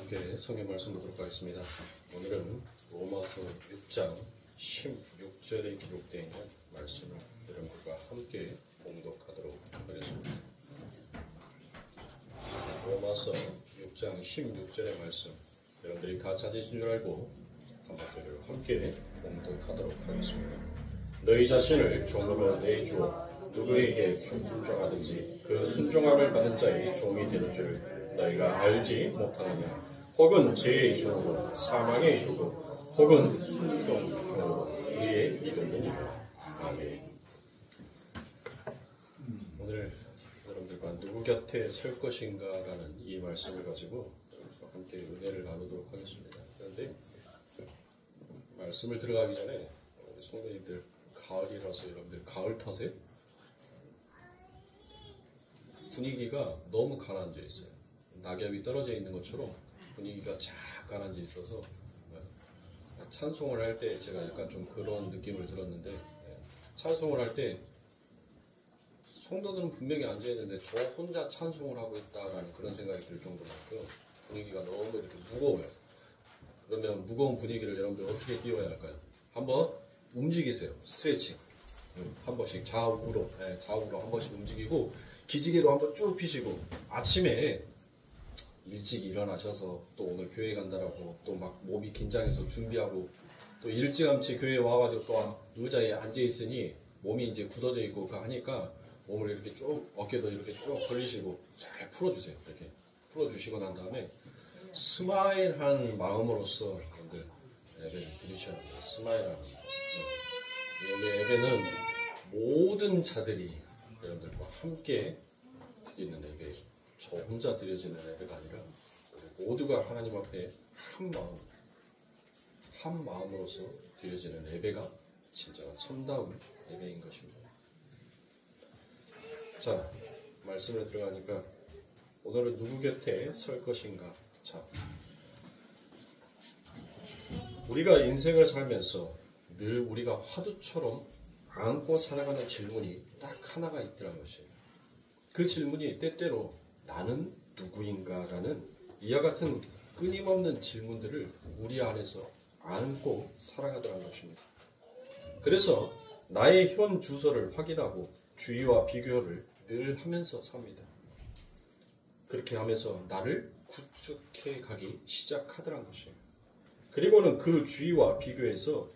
함께 성경 말씀 보도록 하겠습니다. 오늘은 로마서 6장 16절에 기록되어 있는 말씀을 여러분들과 함께 봉독하도록 하겠습니다. 로마서 6장 16절의 말씀, 여러분들이 다 찾으신 줄 알고 한 목소리로 함께 봉독하도록 하겠습니다. 너희 자신을 종으로 내주어 누구에게 순종하든지 그 순종함을 받은 자의 종이 되는 줄 너희가 알지 못하느냐. 혹은 죄의 종으로 사망에 이르고 혹은 순종 종으로 의에 이르느니라. 아멘. 오늘 여러분들과 누구 곁에 설 것인가라는 이 말씀을 가지고 함께 은혜를 나누도록 하겠습니다. 그런데 말씀을 들어가기 전에 우리 성도님들, 가을이라서 여러분들 가을 탓에 분위기가 너무 가라앉아 있어요. 낙엽이 떨어져 있는 것처럼 분위기가 쫙 가라앉아 있어서 찬송을 할 때 제가 약간 좀 그런 느낌을 들었는데, 찬송을 할 때 성도들은 분명히 앉아있는데 저 혼자 찬송을 하고 있다라는 그런 생각이 들 정도만큼 분위기가 너무 이렇게 무거워요. 그러면 무거운 분위기를 여러분들 어떻게 띄워야 할까요? 한번 움직이세요. 스트레칭. 한 번씩 좌우로 한 번씩 움직이고, 기지개도 한번 쭉 펴시고, 아침에 일찍 일어나셔서 또 오늘 교회 간다라고 또 막 몸이 긴장해서 준비하고, 또 일찌감치 교회에 와가지고 또 의자에 앉아있으니 몸이 이제 굳어져 있고 하니까 몸을 이렇게 쭉, 어깨도 이렇게 쭉 벌리시고 잘 풀어주세요. 이렇게 풀어주시고 난 다음에 스마일한 마음으로서 여러분들 예배를 드리셔야 합니다. 스마일한 마음. 예배는 모든 자들이 여러분들과 함께 드리는 예배예요. 저 혼자 드려지는 예배가 아니라 모두가 하나님 앞에 한 마음으로서 드려지는 예배가 진정한 참다운 예배인 것입니다. 자, 말씀을 들어가니까 오늘은 누구 곁에 설 것인가. 자, 우리가 인생을 살면서 늘 우리가 화두처럼 안고 살아가는 질문이 딱 하나가 있더란 것이에요. 그 질문이 때때로 나는 누구인가라는 이와 같은 끊임없는 질문들을 우리 안에서 안고 살아가더란 것입니다. 그래서 나의 현 주소를 확인하고 주의와 비교를 늘 하면서 삽니다. 그렇게 하면서 나를 구축해 가기 시작하더란 것이에요. 그리고는 그 주의와 비교에서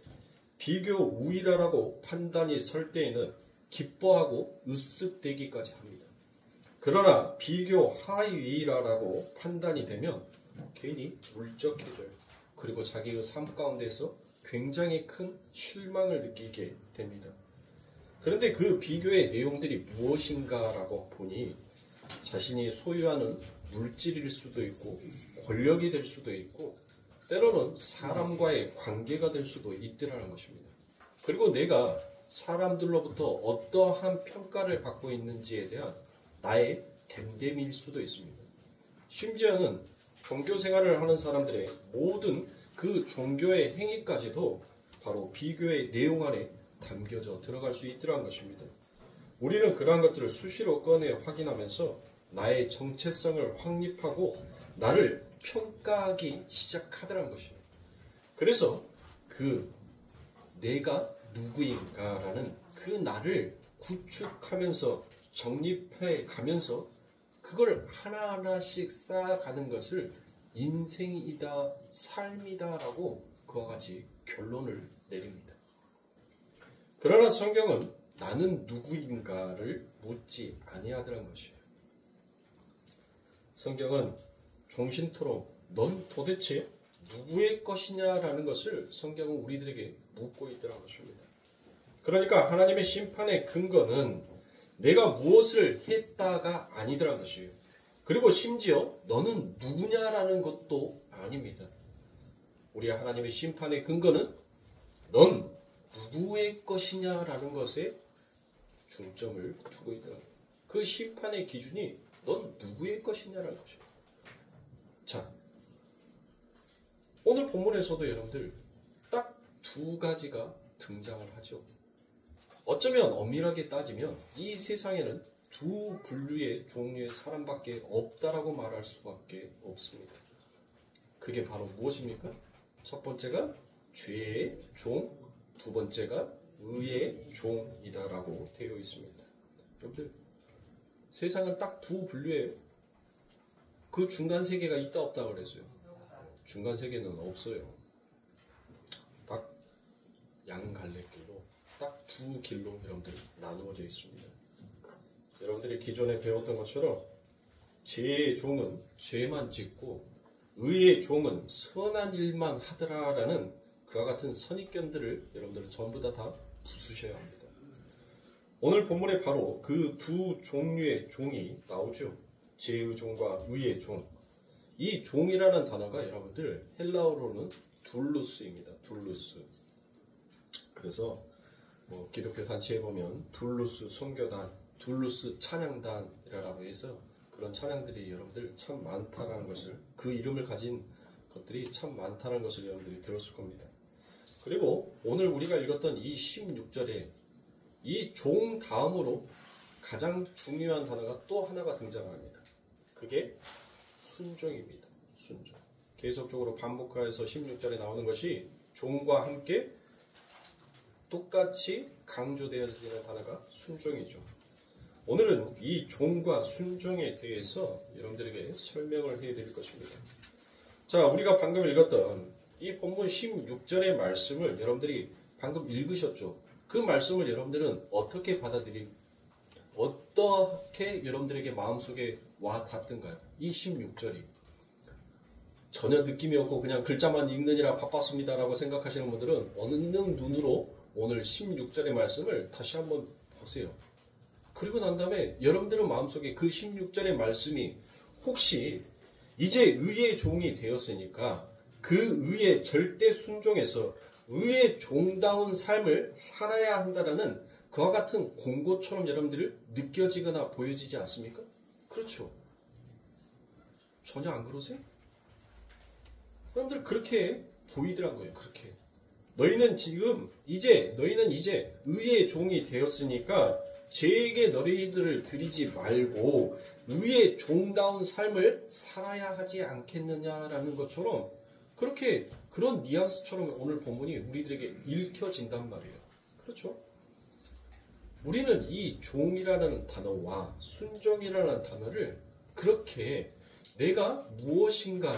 비교 우위라고 판단이 설 때에는 기뻐하고 으쓱대기까지 합니다. 그러나 비교 하위라고 판단이 되면 괜히 울적해져요. 그리고 자기의 삶 가운데서 굉장히 큰 실망을 느끼게 됩니다. 그런데 그 비교의 내용들이 무엇인가라고 보니 자신이 소유하는 물질일 수도 있고 권력이 될 수도 있고 때로는 사람과의 관계가 될 수도 있더라는 것입니다. 그리고 내가 사람들로부터 어떠한 평가를 받고 있는지에 대한 나의 댐댐일 수도 있습니다. 심지어는 종교 생활을 하는 사람들의 모든 그 종교의 행위까지도 바로 비교의 내용 안에 담겨져 들어갈 수 있더라는 것입니다. 우리는 그러한 것들을 수시로 꺼내 확인하면서 나의 정체성을 확립하고 나를 평가하기 시작하더라는 것입니다. 그래서 그 내가 누구인가라는 그 나를 구축하면서 정립해 가면서 그걸 하나하나씩 쌓아가는 것을 인생이다, 삶이다 라고 그와 같이 결론을 내립니다. 그러나 성경은 나는 누구인가를 묻지 아니하더란 것이에요. 성경은 종신토록 넌 도대체 누구의 것이냐라는 것을 성경은 우리들에게 묻고 있더란 것입니다. 그러니까 하나님의 심판의 근거는 내가 무엇을 했다가 아니더란 것이에요. 그리고 심지어 너는 누구냐라는 것도 아닙니다. 우리 하나님의 심판의 근거는 넌 누구의 것이냐라는 것에 중점을 두고 있더라고요. 그 심판의 기준이 넌 누구의 것이냐라는 것이에요. 자, 오늘 본문에서도 여러분들 딱 두 가지가 등장을 하죠. 어쩌면 엄밀하게 따지면 이 세상에는 두 분류의 종류의 사람밖에 없다라고 말할 수밖에 없습니다. 그게 바로 무엇입니까? 첫 번째가 죄의 종, 두 번째가 의의 종이다라고 되어 있습니다. 여러분들 세상은 딱 두 분류예요. 그 중간 세계가 있다 없다 그랬어요. 중간 세계는 없어요. 딱 양갈래길로 딱 두 길로 여러분들 나누어져 있습니다. 여러분들이 기존에 배웠던 것처럼 죄의 종은 죄만 짓고 의의 종은 선한 일만 하더라라는 그와 같은 선입견들을 여러분들은 전부 다 부수셔야 합니다. 오늘 본문에 바로 그 두 종류의 종이 나오죠. 죄의 종과 의의 종. 이 종이라는 단어가 여러분들 헬라어로는 둘루스입니다. 둘루스. 그래서 기독교 단체에 보면 둘루스 선교단, 둘루스 찬양단이라고 해서 그런 찬양들이 여러분들 참 많다라는 것을, 그 이름을 가진 것들이 참 많다는 것을 여러분들이 들었을 겁니다. 그리고 오늘 우리가 읽었던 이 16절에 이 종 다음으로 가장 중요한 단어가 또 하나가 등장합니다. 그게 순종입니다. 순종. 계속적으로 반복하여서 16절에 나오는 것이 종과 함께 똑같이 강조되어지는 단어가 순종이죠. 오늘은 이 종과 순종에 대해서 여러분들에게 설명을 해드릴 것입니다. 자, 우리가 방금 읽었던 이 본문 16절의 말씀을 여러분들이 방금 읽으셨죠? 그 말씀을 여러분들은 어떻게 어떻게 여러분들에게 마음속에 와 닿던가요? 이 16절이. 전혀 느낌이 없고 그냥 글자만 읽느니라 바빴습니다라고 생각하시는 분들은 어느 눈으로 오늘 16절의 말씀을 다시 한번 보세요. 그리고 난 다음에 여러분들은 마음속에 그 16절의 말씀이 혹시 이제 의의 종이 되었으니까 그 의의 절대 순종에서 의의 종다운 삶을 살아야 한다라는 그와 같은 공고처럼 여러분들 느껴지거나 보여지지 않습니까? 그렇죠. 전혀 안 그러세요? 여러분들 그렇게 보이더라고요. 그렇게. 너희는 이제 의의 종이 되었으니까 죄에게 너희들을 드리지 말고 의의 종다운 삶을 살아야 하지 않겠느냐라는 것처럼 그런 뉘앙스처럼 오늘 본문이 우리들에게 읽혀진단 말이에요. 그렇죠? 우리는 이 종이라는 단어와 순종이라는 단어를 그렇게 내가 무엇인가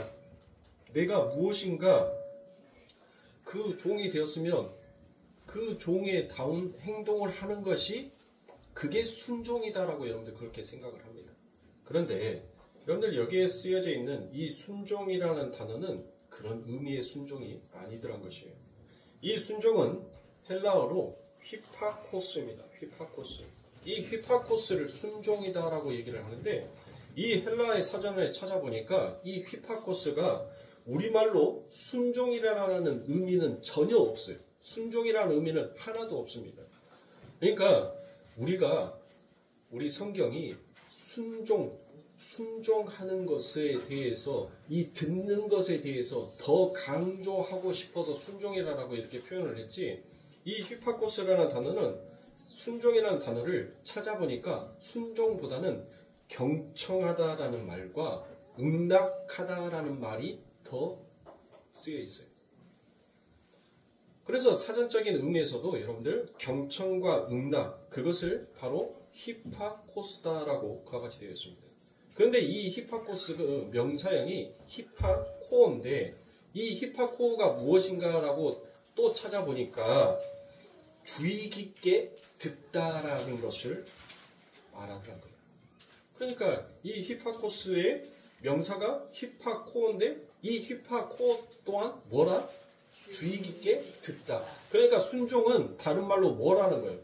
그 종이 되었으면 그 종에 다운 행동을 하는 것이 그게 순종이다라고 여러분들 그렇게 생각을 합니다. 그런데 여러분들 여기에 쓰여져 있는 이 순종이라는 단어는 그런 의미의 순종이 아니더란 것이에요. 이 순종은 헬라어로 휘파코스입니다. 휘파코스. 이 휘파코스를 순종이다라고 얘기를 하는데 이 헬라의 사전에 찾아보니까 이 휘파코스가 우리말로 순종이라는 의미는 전혀 없어요. 순종이라는 의미는 하나도 없습니다. 그러니까 우리 성경이 순종하는 것에 대해서 이 듣는 것에 대해서 더 강조하고 싶어서 순종이라고 이렇게 표현을 했지 이 휘파코스라는 단어는 순종이라는 단어를 찾아보니까 순종보다는 경청하다라는 말과 응낙하다라는 말이 더 쓰여 있어요. 그래서 사전적인 의미에서도 여러분들 경청과 응낙 그것을 바로 히파코스다라고 그와 같이 되어 있습니다. 그런데 이 히파코스 그 명사형이 히파코어인데 이 히파코어가 무엇인가라고 또 찾아보니까 주의 깊게 듣다라는 것을 말하더라는 거예요. 그러니까 이 히파코스의 명사가 히파코어인데 이 히파코어 또한 뭐라? 주의 깊게 듣다. 그러니까 순종은 다른 말로 뭐라는 거예요?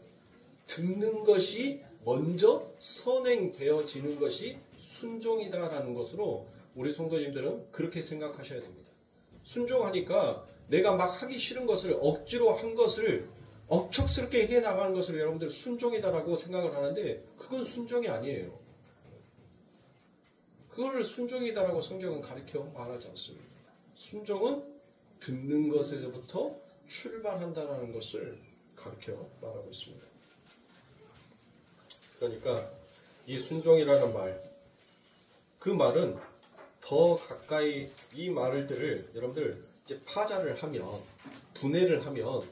듣는 것이 먼저 선행되어지는 것이 순종이다라는 것으로 우리 성도님들은 그렇게 생각하셔야 됩니다. 순종하니까 내가 막 하기 싫은 것을 억지로 한 것을 억척스럽게 해나가는 것을 여러분들 순종이다라고 생각을 하는데 그건 순종이 아니에요. 그걸 순종이다라고 성경은 가르쳐 말하지 않습니다. 순종은 듣는 것에서부터 출발한다는 것을 가르쳐 말하고 있습니다. 그러니까 이 순종이라는 말, 그 말은 더 가까이 이 말들을 여러분들 이제 파자를 하면, 분해를 하면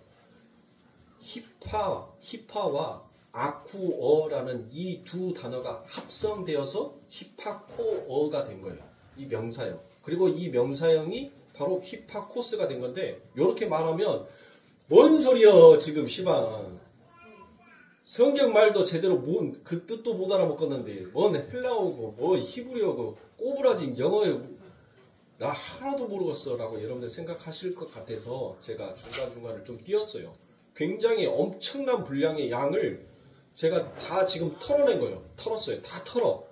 히파와 아쿠어라는 이 두 단어가 합성되어서 히파코어가 된 거예요. 이 명사형. 그리고 이 명사형이 바로 히파코스가 된 건데, 이렇게 말하면 뭔 소리여 지금 시방. 성경 말도 제대로 그 뜻도 못 알아먹었는데 뭔 헬라어고 뭐 히브리어고 꼬부라진 영어에 나 하나도 모르겠어 라고 여러분들 생각하실 것 같아서 제가 중간중간을 좀 띄었어요. 굉장히 엄청난 분량의 양을 제가 다 지금 털어낸 거예요. 털었어요. 다 털어.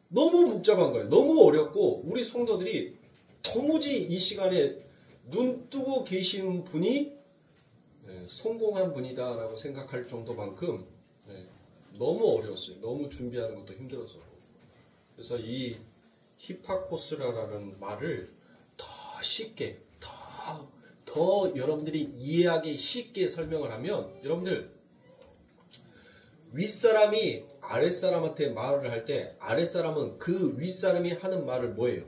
너무 복잡한 거예요. 너무 어렵고 우리 성도들이 도무지 이 시간에 눈 뜨고 계신 분이 성공한 분이다라고 생각할 정도만큼 너무 어려웠어요. 너무 준비하는 것도 힘들어서. 그래서 이 히파코스라는 말을 더 쉽게, 더 여러분들이 이해하기 쉽게 설명을 하면, 여러분들 윗사람이 아랫사람한테 말을 할 때 아랫사람은 그 윗사람이 하는 말을 뭐예요?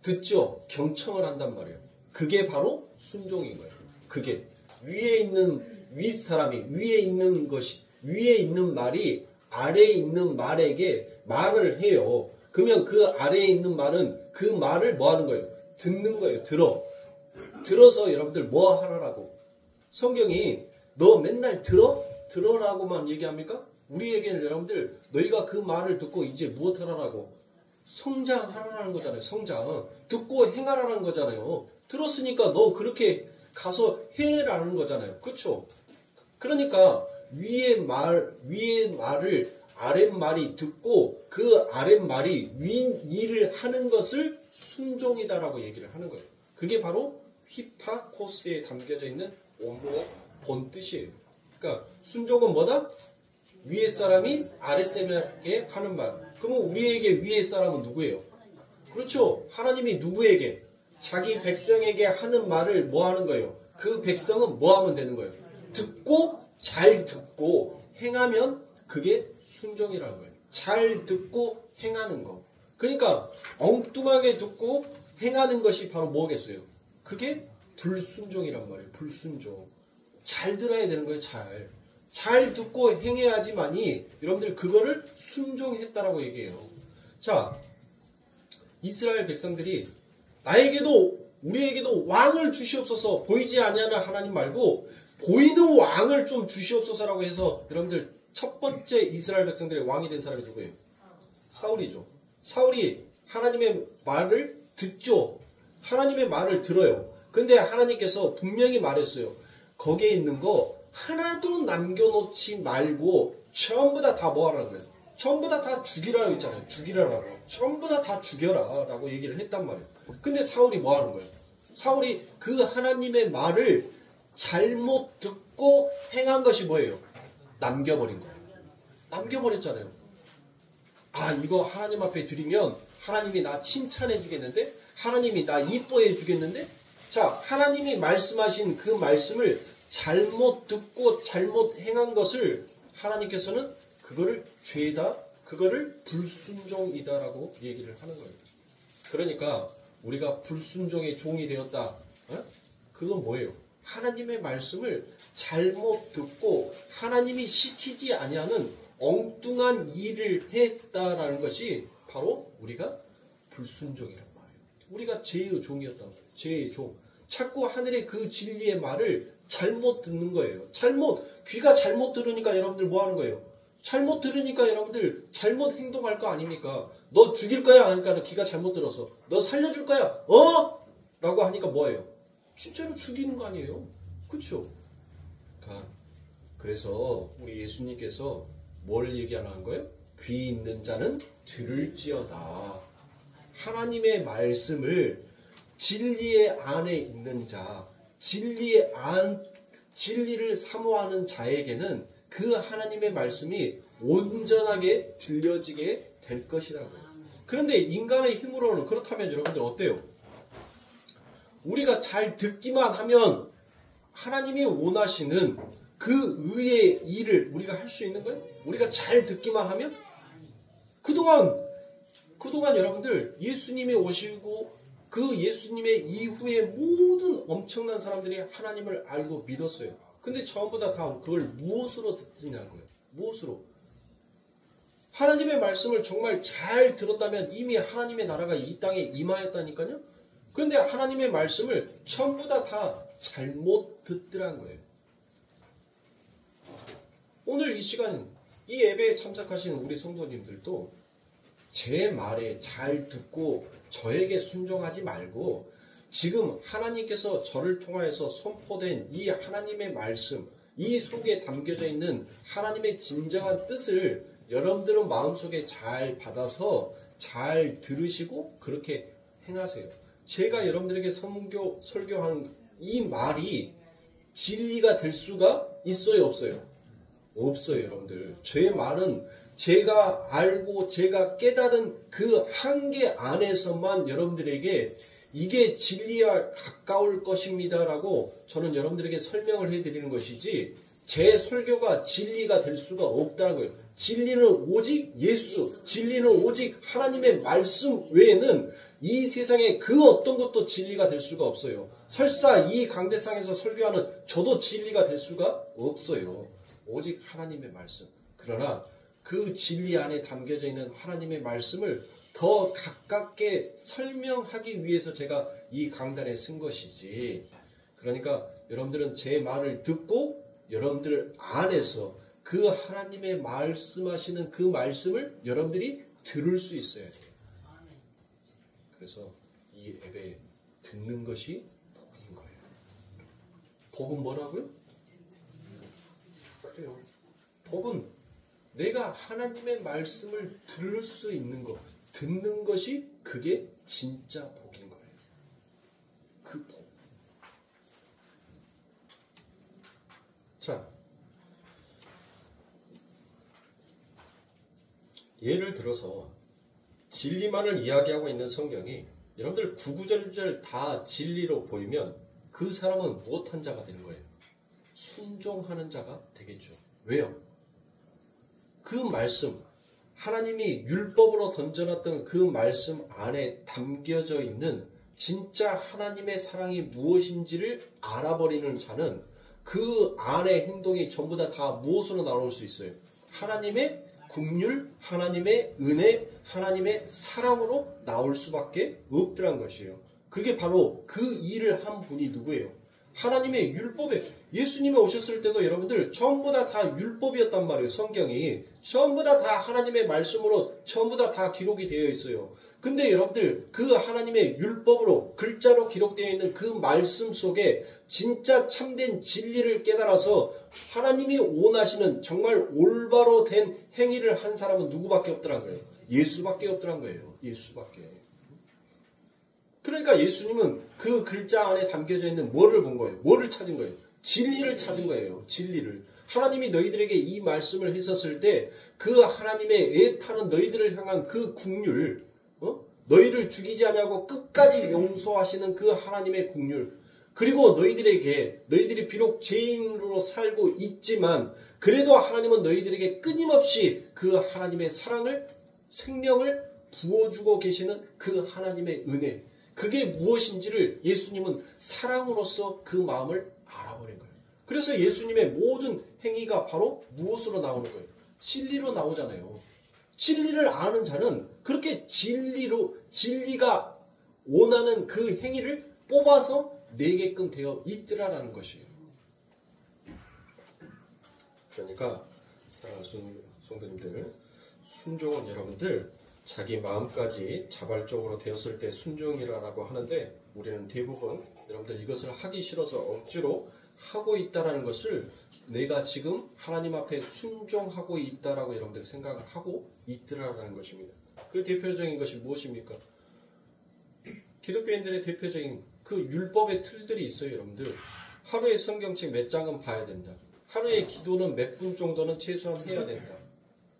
듣죠? 경청을 한단 말이에요. 그게 바로 순종인 거예요. 그게 위에 있는 윗사람이 위에 있는 말이 아래에 있는 말에게 말을 해요. 그러면 그 아래에 있는 말은 그 말을 뭐 하는 거예요? 듣는 거예요. 들어서 여러분들 뭐 하라고? 성경이 너 맨날 들어라고만 얘기합니까? 우리에게는 여러분들 너희가 그 말을 듣고 이제 무엇 하라고? 성장하라는 거잖아요. 성장. 듣고 행하라는 거잖아요. 들었으니까 너 그렇게 가서 해라는 거잖아요. 그렇죠? 그러니까 위의 말을 아랫말이 듣고 그 아랫말이 윗일을 하는 것을 순종이다라고 얘기를 하는 거예요. 그게 바로 히파코스에 담겨져 있는 원문의 본뜻이에요. 그러니까 순종은 뭐다? 위의 사람이 아랫사람에게 하는 말. 그러면 우리에게 위의 사람은 누구예요? 그렇죠. 하나님이 누구에게? 자기 백성에게 하는 말을 뭐 하는 거예요? 그 백성은 뭐 하면 되는 거예요? 잘 듣고 행하면 그게 순종이라는 거예요. 잘 듣고 행하는 거. 그러니까 엉뚱하게 듣고 행하는 것이 바로 뭐겠어요? 그게 불순종이란 말이에요. 불순종. 잘 들어야 되는 거예요. 잘 듣고 행해야지만이 여러분들 그거를 순종했다라고 얘기해요. 자, 이스라엘 백성들이 우리에게도 왕을 주시옵소서, 보이지 아니하는 하나님 말고 보이는 왕을 좀 주시옵소서라고 해서 여러분들 첫 번째 이스라엘 백성들의 왕이 된 사람이 누구예요? 사울이죠. 사울이 하나님의 말을 듣죠. 하나님의 말을 들어요. 근데 하나님께서 분명히 말했어요. 거기에 있는 거 하나도 남겨놓지 말고 전부 다 뭐 하라는 거예요? 전부 다 죽이라고 했잖아요. 죽이라고. 전부 다 죽여라 라고 얘기를 했단 말이에요. 근데 사울이 뭐 하는 거예요? 사울이 그 하나님의 말을 잘못 듣고 행한 것이 뭐예요? 남겨버린 거예요. 남겨버렸잖아요. 아, 이거 하나님 앞에 드리면 하나님이 나 칭찬해 주겠는데? 하나님이 나 이뻐해 주겠는데? 자, 하나님이 말씀하신 그 말씀을 잘못 듣고 잘못 행한 것을 하나님께서는 그거를 죄다, 그거를 불순종이다라고 얘기를 하는 거예요. 그러니까 우리가 불순종의 종이 되었다. 그건 뭐예요? 하나님의 말씀을 잘못 듣고 하나님이 시키지 아니하는 엉뚱한 일을 했다라는 것이 바로 우리가 불순종이란 말이에요. 우리가 죄의 종이었단 말이에요. 죄의 종. 자꾸 하늘의 그 진리의 말을 잘못 듣는 거예요. 귀가 잘못 들으니까 여러분들 뭐 하는 거예요? 잘못 들으니까 여러분들 잘못 행동할 거 아닙니까? 너 죽일 거야 하니까 귀가 잘못 들어서 너 살려줄 거야? 라고 하니까 뭐예요? 진짜로 죽이는 거 아니에요? 그렇죠? 그래서 우리 예수님께서 뭘 얘기하는 거예요? 귀 있는 자는 들을지어다. 하나님의 말씀을 진리의 안에 있는 자, 진리를 사모하는 자에게는 그 하나님의 말씀이 온전하게 들려지게 될 것이라고요. 그런데 인간의 힘으로는 그렇다면 여러분들 어때요? 우리가 잘 듣기만 하면 하나님이 원하시는 그 의의 일을 우리가 할 수 있는 거예요? 우리가 잘 듣기만 하면? 그동안 그동안 여러분들 예수님이 오시고 그 예수님의 이후에 모든 엄청난 사람들이 하나님을 알고 믿었어요. 근데 전부 다 그걸 무엇으로 듣느냐고요. 무엇으로? 하나님의 말씀을 정말 잘 들었다면 이미 하나님의 나라가 이 땅에 임하였다니까요. 그런데 하나님의 말씀을 전부 다 잘못 듣더란 거예요. 오늘 이 시간 이 예배에 참석하시는 우리 성도님들도 제 말에 잘 듣고 저에게 순종하지 말고 지금 하나님께서 저를 통하여서 선포된 이 하나님의 말씀, 이 속에 담겨져 있는 하나님의 진정한 뜻을 여러분들은 마음속에 잘 받아서 잘 들으시고 그렇게 행하세요. 제가 여러분들에게 설교하는 이 말이 진리가 될 수가 있어요, 없어요? 없어요, 여러분들. 제 말은 제가 알고 제가 깨달은 그 한계 안에서만 여러분들에게 이게 진리와 가까울 것입니다라고 저는 여러분들에게 설명을 해드리는 것이지 제 설교가 진리가 될 수가 없다는 거예요. 진리는 오직 예수, 진리는 오직 하나님의 말씀 외에는 이 세상에 그 어떤 것도 진리가 될 수가 없어요. 설사 이 강대상에서 설교하는 저도 진리가 될 수가 없어요. 오직 하나님의 말씀. 그러나 그 진리 안에 담겨져 있는 하나님의 말씀을 더 가깝게 설명하기 위해서 제가 이 강단에 쓴 것이지. 그러니까 여러분들은 제 말을 듣고 여러분들 안에서 그 하나님의 말씀하시는 그 말씀을 여러분들이 들을 수 있어야 돼요. 그래서 이 예배에 듣는 것이 복인 거예요. 복은 뭐라고요? 그래요. 복은 내가 하나님의 말씀을 들을 수 있는 것, 듣는 것이 그게 진짜 복인 거예요. 그 복. 자, 예를 들어서 진리만을 이야기하고 있는 성경이 여러분들 구구절절 다 진리로 보이면 그 사람은 무엇한 자가 되는 거예요? 순종하는 자가 되겠죠. 왜요? 그 말씀, 하나님이 율법으로 던져놨던 그 말씀 안에 담겨져 있는 진짜 하나님의 사랑이 무엇인지를 알아버리는 자는 그 안의 행동이 전부 다 무엇으로 나올 수 있어요? 하나님의 긍휼, 하나님의 은혜, 하나님의 사랑으로 나올 수밖에 없더란 것이에요. 그게 바로 그 일을 한 분이 누구예요? 하나님의 율법에 예수님이 오셨을 때도 여러분들 전부 다 율법이었단 말이에요. 성경이 전부 다 하나님의 말씀으로 전부 다 기록이 되어 있어요. 근데 여러분들 그 하나님의 율법으로 글자로 기록되어 있는 그 말씀 속에 진짜 참된 진리를 깨달아서 하나님이 원하시는 정말 올바로 된 행위를 한 사람은 누구밖에 없더란 거예요. 예수밖에 없더란 거예요. 예수밖에. 그러니까 예수님은 그 글자 안에 담겨져 있는 뭐를 본 거예요? 뭐를 찾은 거예요? 진리를 찾은 거예요. 진리를. 하나님이 너희들에게 이 말씀을 했었을 때 그 하나님의 애타는 너희들을 향한 그 긍휼, 너희를 죽이지 아니하고 끝까지 용서하시는 그 하나님의 긍휼, 그리고 너희들이 비록 죄인으로 살고 있지만 그래도 하나님은 너희들에게 끊임없이 그 하나님의 사랑을, 생명을 부어주고 계시는 그 하나님의 은혜, 그게 무엇인지를 예수님은 사랑으로서 그 마음을 알아버린 거예요. 그래서 예수님의 모든 행위가 바로 무엇으로 나오는 거예요? 진리로 나오잖아요. 진리를 아는 자는 그렇게 진리가 원하는 그 행위를 뽑아서 내게끔 되어 있더라라는 것이에요. 그러니까 사랑하는 성도님들, 순종은 여러분들 자기 마음까지 자발적으로 되었을 때 순종이라고 하는데 우리는 대부분 여러분들 이것을 하기 싫어서 억지로 하고 있다라는 것을 내가 지금 하나님 앞에 순종하고 있다라고 여러분들 생각을 하고 있더라라는 것입니다. 그 대표적인 것이 무엇입니까? 기독교인들의 대표적인 그 율법의 틀들이 있어요. 여러분들 하루에 성경책 몇 장은 봐야 된다. 하루에 기도는 몇 분 정도는 최소한 해야 된다.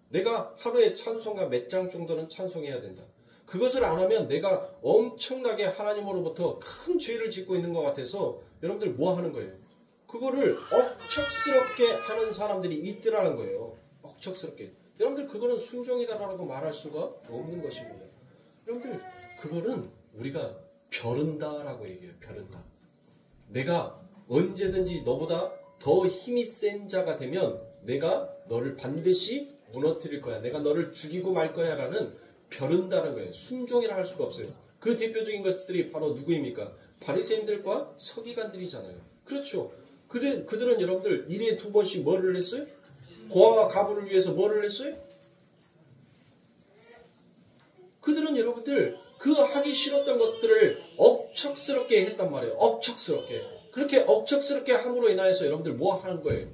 내가 하루에 찬송가 몇 장 정도는 찬송해야 된다. 그것을 안 하면 내가 엄청나게 하나님으로부터 큰 죄를 짓고 있는 것 같아서 여러분들 뭐 하는 거예요? 그거를 억척스럽게 하는 사람들이 있더라는 거예요. 억척스럽게. 여러분들 그거는 순종이다라고 말할 수가 없는 것입니다. 여러분들 그거는 우리가 벼른다라고 얘기해요. 벼른다. 내가 언제든지 너보다 더 힘이 센 자가 되면 내가 너를 반드시 무너뜨릴 거야. 내가 너를 죽이고 말 거야 라는 벼른다는 거예요. 순종이라 할 수가 없어요. 그 대표적인 것들이 바로 누구입니까? 바리새인들과 서기관들이잖아요. 그렇죠. 그들은 여러분들 일에 두 번씩 뭐를 했어요? 고아와 가부를 위해서 뭐를 했어요? 그들은 여러분들 그 하기 싫었던 것들을 억척스럽게 했단 말이에요. 억척스럽게. 그렇게 억척스럽게 함으로 인하여서 여러분들 뭐 하는 거예요?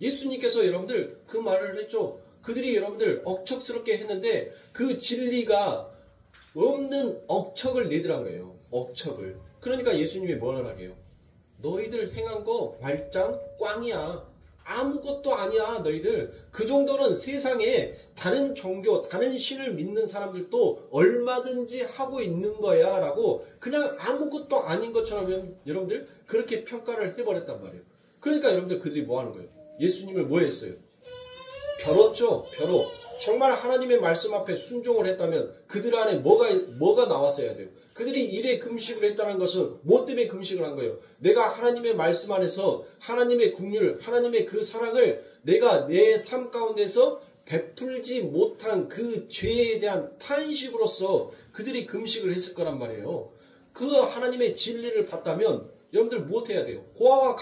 예수님께서 여러분들 그 말을 했죠. 그들이 여러분들 억척스럽게 했는데 그 진리가 없는 억척을 내더란 거예요. 억척을. 그러니까 예수님이 뭐라 하게요? 너희들 행한 거 말짱 꽝이야. 아무것도 아니야 너희들. 그 정도는 세상에 다른 종교, 다른 신을 믿는 사람들도 얼마든지 하고 있는 거야 라고 그냥 아무것도 아닌 것처럼 여러분들 그렇게 평가를 해버렸단 말이에요. 그러니까 여러분들 그들이 뭐 하는 거예요? 예수님을 뭐 했어요? 벼렀죠. 벼로. 정말 하나님의 말씀 앞에 순종을 했다면 그들 안에 뭐가 나왔어야 돼요? 그들이 일에 금식을 했다는 것은 뭐 때문에 금식을 한 거예요? 내가 하나님의 말씀 안에서 하나님의 긍휼, 하나님의 그 사랑을 내가 내 삶 가운데서 베풀지 못한 그 죄에 대한 탄식으로서 그들이 금식을 했을 거란 말이에요. 그 하나님의 진리를 봤다면 여러분들 무엇해야 돼요? 고아와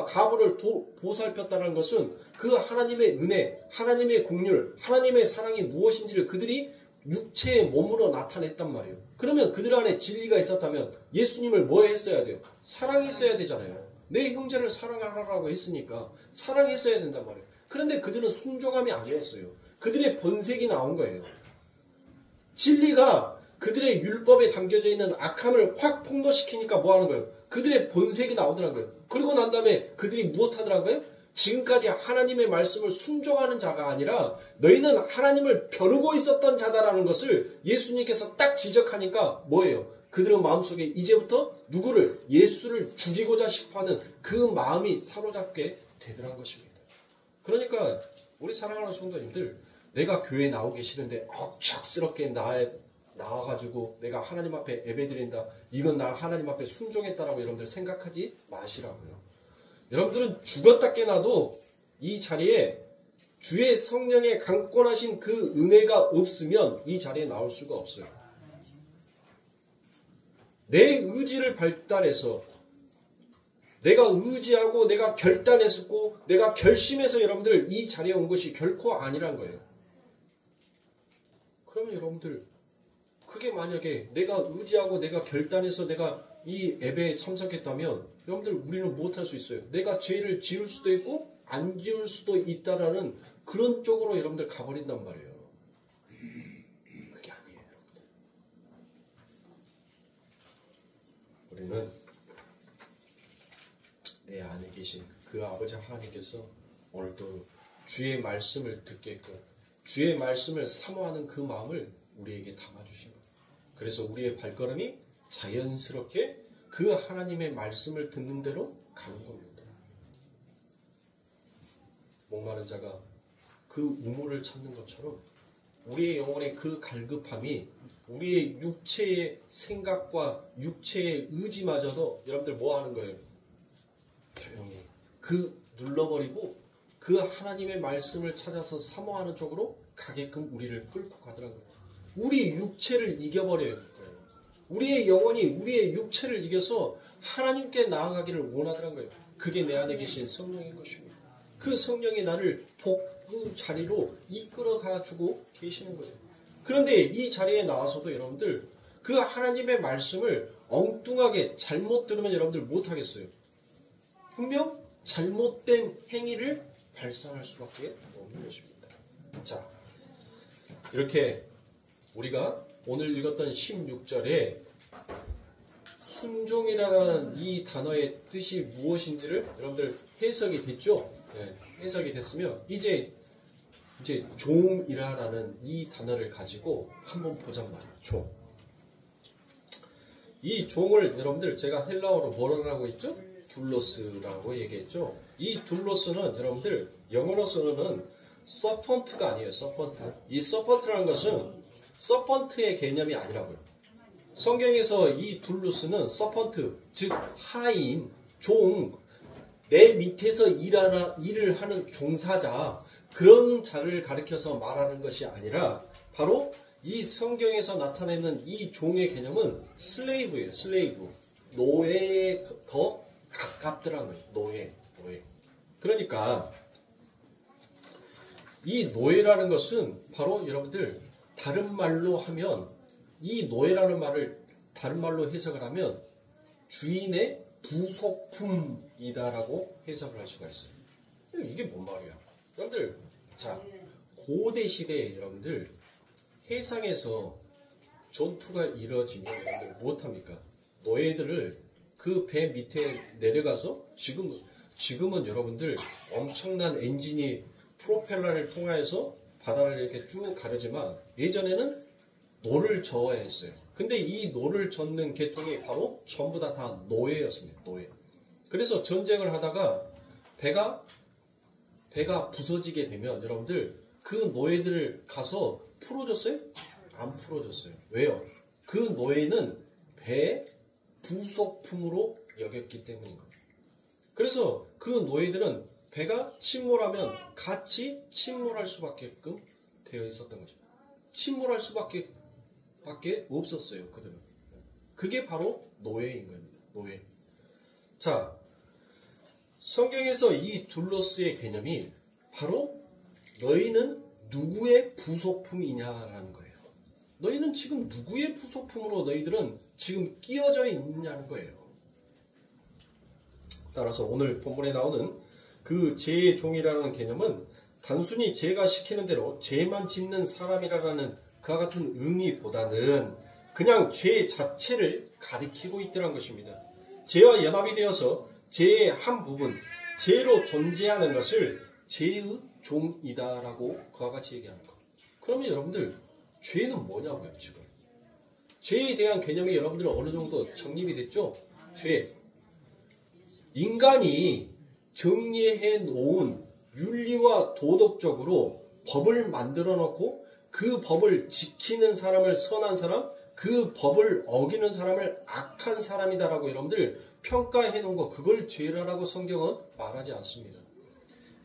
가부를 보살폈다는 것은 그 하나님의 은혜, 하나님의 긍휼, 하나님의 사랑이 무엇인지를 그들이 육체의 몸으로 나타냈단 말이에요. 그러면 그들 안에 진리가 있었다면 예수님을 뭐 했어야 돼요? 사랑했어야 되잖아요. 내 형제를 사랑하라고 했으니까 사랑했어야 된단 말이에요. 그런데 그들은 순종함이 아니었어요. 그들의 본색이 나온 거예요. 진리가 그들의 율법에 담겨져 있는 악함을 확 폭로시키니까 뭐 하는 거예요? 그들의 본색이 나오더란 거예요. 그러고 난 다음에 그들이 무엇하더란 거예요? 지금까지 하나님의 말씀을 순종하는 자가 아니라 너희는 하나님을 벼르고 있었던 자다라는 것을 예수님께서 딱 지적하니까 뭐예요? 그들은 마음속에 이제부터 누구를? 예수를 죽이고자 싶어하는 그 마음이 사로잡게 되더란 것입니다. 그러니까 우리 사랑하는 성도님들, 내가 교회에 나오기 싫은데 억척스럽게 나와가지고 내가 하나님 앞에 예배드린다. 이건 나 하나님 앞에 순종했다라고 여러분들 생각하지 마시라고요. 여러분들은 죽었다 깨나도 이 자리에 주의 성령의 강권하신 그 은혜가 없으면 이 자리에 나올 수가 없어요. 내 의지를 발달해서 내가 의지하고 내가 결단했었고 내가 결심해서 여러분들 이 자리에 온 것이 결코 아니란 거예요. 그러면 여러분들 그게 만약에 내가 의지하고 내가 결단해서 내가 이 예배에 참석했다면 여러분들 우리는 무엇할 수 있어요? 내가 죄를 지을 수도 있고 안 지을 수도 있다라는 그런 쪽으로 여러분들 가버린단 말이에요. 그게 아니에요. 우리는 내 안에 계신 그 아버지 하나님께서 오늘도 주의 말씀을 듣게끔 주의 말씀을 사모하는 그 마음을 우리에게 담아주신 거예요. 그래서 우리의 발걸음이 자연스럽게 그 하나님의 말씀을 듣는 대로 가는 겁니다. 목마른 자가 그 우물을 찾는 것처럼 우리의 영혼의 그 갈급함이 우리의 육체의 생각과 육체의 의지마저도 여러분들 뭐 하는 거예요? 조용히 눌러버리고 그 하나님의 말씀을 찾아서 사모하는 쪽으로 가게끔 우리를 끌고 가더라고요. 우리 육체를 이겨버려요. 우리의 영혼이 우리의 육체를 이겨서 하나님께 나아가기를 원하더란 거예요. 그게 내 안에 계신 성령인 것입니다. 그 성령이 나를 그 자리로 이끌어가지고 계시는 거예요. 그런데 이 자리에 나와서도 여러분들 그 하나님의 말씀을 엉뚱하게 잘못 들으면 여러분들 못하겠어요. 분명 잘못된 행위를 발생할 수밖에 없는 것입니다. 자, 이렇게 우리가 오늘 읽었던 16절에 순종이라는 이 단어의 뜻이 무엇인지를 여러분들 해석이 됐죠? 네, 해석이 됐으면 이제 종이라는 이 단어를 가지고 한번 보잔 말이에요. 종. 이 종을 여러분들 제가 헬라어로 뭐라고 했죠? 둘로스라고 얘기했죠. 이 둘로스는 여러분들 영어로 쓰는 서펀트가 아니에요. 서펀트. 이 서펀트라는 것은 서펀트의 개념이 아니라고요. 성경에서 이 둘루스는 서펀트, 즉 하인, 종, 내 밑에서 일을 하는 종사자, 그런 자를 가리켜서 말하는 것이 아니라 바로 이 성경에서 나타내는 이 종의 개념은 슬레이브예요. 슬레이브. 노예에 더 가깝더라는 거예요. 노예. 그러니까 이 노예라는 것은 바로 여러분들 다른 말로 하면, 이 노예라는 말을 다른 말로 해석을 하면 주인의 부속품이다라고 해석을 할 수가 있어요. 이게 뭔 말이야? 여러분들, 자, 고대 시대에 여러분들 해상에서 전투가 이루어지면 여러분들 무엇합니까? 노예들을 그 배 밑에 내려가서, 지금은 여러분들 엄청난 엔진이 프로펠러를 통하여서 바다를 이렇게 쭉 가르지만 예전에는 노를 저어야 했어요. 근데 이 노를 젓는 계통이 바로 전부 다 노예였습니다. 노예. 그래서 전쟁을 하다가 배가 부서지게 되면 여러분들 그 노예들을 가서 풀어줬어요? 안 풀어줬어요. 왜요? 그 노예는 배의 부속품으로 여겼기 때문인 거예요. 그래서 그 노예들은 배가 침몰하면 같이 침몰할 수밖에끔 되어 있었던 것입니다. 침몰할 수밖에 없었어요. 그들은. 그게 바로 노예인 겁니다. 노예. 자, 성경에서 이 둘로스의 개념이 바로 너희는 누구의 부속품이냐라는 거예요. 너희는 지금 누구의 부속품으로 너희들은 지금 끼어져 있느냐는 거예요. 따라서 오늘 본문에 나오는 그 죄의 종이라는 개념은 단순히 죄가 시키는 대로 죄만 짓는 사람이라는 그와 같은 의미보다는 그냥 죄 자체를 가리키고 있더란 것입니다. 죄와 연합이 되어서 죄의 한 부분, 죄로 존재하는 것을 죄의 종이다라고 그와 같이 얘기하는 것. 그러면 여러분들, 죄는 뭐냐고요, 지금? 죄에 대한 개념이 여러분들 어느 정도 정립이 됐죠? 죄. 인간이 정리해 놓은 윤리와 도덕적으로 법을 만들어 놓고 그 법을 지키는 사람을 선한 사람, 그 법을 어기는 사람을 악한 사람이다라고 여러분들 평가해 놓은 거, 그걸 죄라라고 성경은 말하지 않습니다.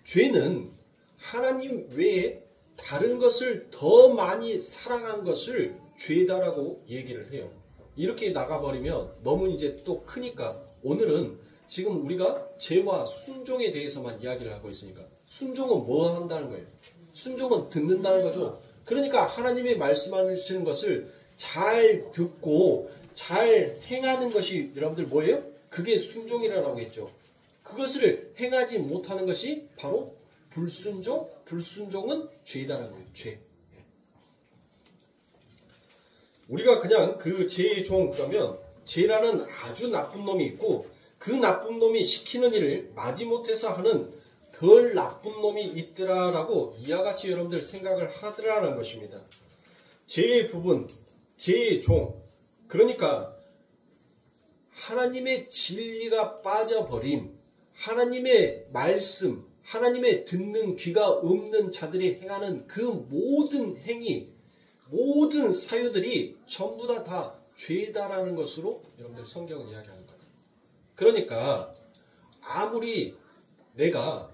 죄는 하나님 외에 다른 것을 더 많이 사랑한 것을 죄다라고 얘기를 해요. 이렇게 나가버리면 너무 이제 또 크니까 오늘은 지금 우리가 죄와 순종에 대해서만 이야기를 하고 있으니까, 순종은 뭐 한다는 거예요? 순종은 듣는다는 거죠. 그러니까 하나님이 말씀하시는 것을 잘 듣고 잘 행하는 것이 여러분들 뭐예요? 그게 순종이라고 했죠. 그것을 행하지 못하는 것이 바로 불순종, 불순종은 죄다라는 거예요. 죄. 우리가 그냥 그 죄의 종, 그러면 죄라는 아주 나쁜 놈이 있고 그 나쁜 놈이 시키는 일을 마지못해서 하는 덜 나쁜 놈이 있더라라고 이와 같이 여러분들 생각을 하더라라는 것입니다. 죄의 부분, 죄의 종, 그러니까 하나님의 진리가 빠져버린, 하나님의 말씀, 하나님의 듣는 귀가 없는 자들이 행하는 그 모든 행위, 모든 사유들이 전부 다 죄다라는 것으로 여러분들 성경은 이야기하는 거예요. 그러니까 아무리 내가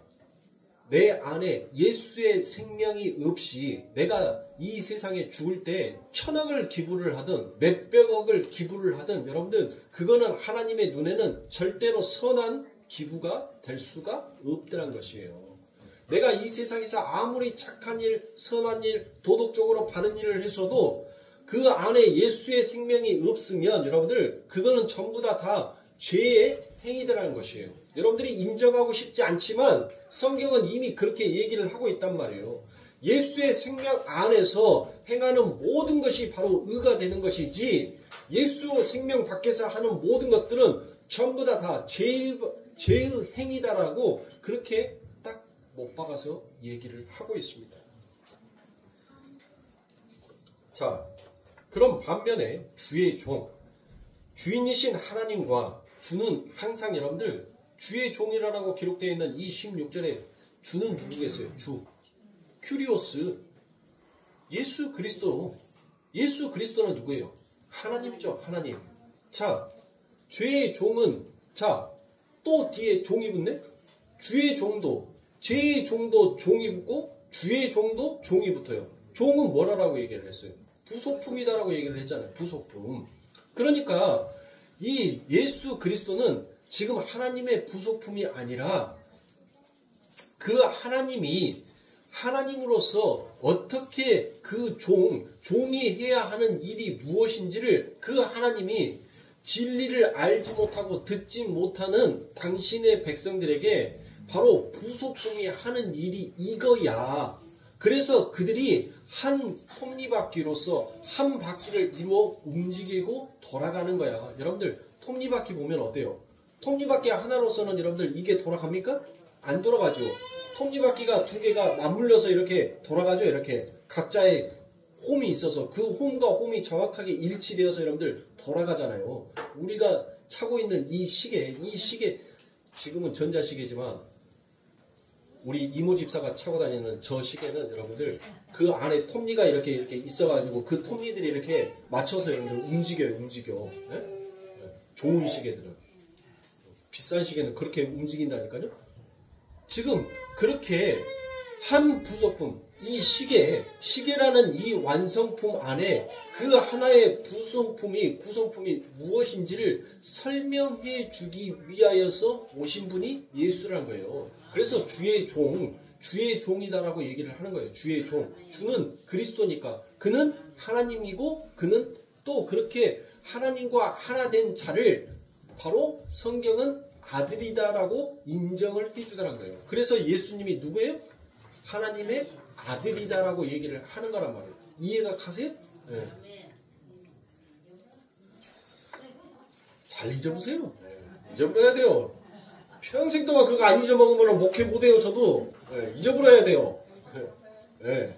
내 안에 예수의 생명이 없이 내가 이 세상에 죽을 때 1000억을 기부를 하든 몇백억을 기부를 하든 여러분들 그거는 하나님의 눈에는 절대로 선한 기부가 될 수가 없다는 것이에요. 내가 이 세상에서 아무리 착한 일, 선한 일, 도덕적으로 바른 일을 했어도 그 안에 예수의 생명이 없으면 여러분들 그거는 전부 다 죄의 행위들라는 것이에요. 여러분들이 인정하고 싶지 않지만 성경은 이미 그렇게 얘기를 하고 있단 말이에요. 예수의 생명 안에서 행하는 모든 것이 바로 의가 되는 것이지 예수 생명 밖에서 하는 모든 것들은 전부 다 죄의 행위다라고 그렇게 딱 못 박아서 얘기를 하고 있습니다. 자, 그럼 반면에 주의 종, 주인이신 하나님과 주는 항상 여러분들 주의 종이라고 기록되어 있는 이 16절에 주는 누구겠어요? 주. 큐리오스. 예수 그리스도. 예수 그리스도는 누구예요? 하나님이죠. 하나님. 자, 죄의 종은 자, 또 뒤에 종이 붙네? 주의 종도, 죄의 종도 종이 붙고 주의 종도 종이 붙어요. 종은 뭐라고 얘기를 했어요? 부속품이다라고 얘기를 했잖아요. 부속품. 그러니까 이 예수 그리스도는 지금 하나님의 부속품이 아니라 그 하나님이 하나님으로서 어떻게 그 종이 해야 하는 일이 무엇인지를 그 하나님이 진리를 알지 못하고 듣지 못하는 당신의 백성들에게 바로 부속품이 하는 일이 이거야. 그래서 그들이 한 톱니바퀴로서 한 바퀴를 이루어 움직이고 돌아가는 거야. 여러분들 톱니바퀴 보면 어때요? 톱니바퀴 하나로서는 여러분들 이게 돌아갑니까? 안 돌아가죠. 톱니바퀴가 두 개가 맞물려서 이렇게 돌아가죠. 이렇게 각자의 홈이 있어서 그 홈과 홈이 정확하게 일치되어서 여러분들 돌아가잖아요. 우리가 차고 있는 이 시계 지금은 전자시계지만 우리 이모 집사가 차고 다니는 저 시계는 여러분들 그 안에 톱니가 이렇게 있어가지고 그 톱니들이 이렇게 맞춰서 여러분들 움직여. 네? 좋은 시계들은 비싼 시계는 그렇게 움직인다니까요. 지금 그렇게 한 부속품, 이 시계라는 이 완성품 안에 그 하나의 구성품이 무엇인지를 설명해 주기 위하여서 오신 분이 예수라는 거예요. 그래서 주의 종이다라고 얘기를 하는 거예요. 주의 종. 주는 그리스도니까. 그는 하나님이고 그는 또 그렇게 하나님과 하나 된 자를 바로 성경은 아들이다라고 인정을 해주더란 거예요. 그래서 예수님이 누구예요? 하나님의 아들이다라고 얘기를 하는 거란 말이에요. 이해가 가세요? 네. 잘 잊어보세요. 네. 잊어버려야 돼요. 평생 동안 그거 안 잊어먹으면 목회 못해요. 저도 네. 잊어버려야 돼요. 네.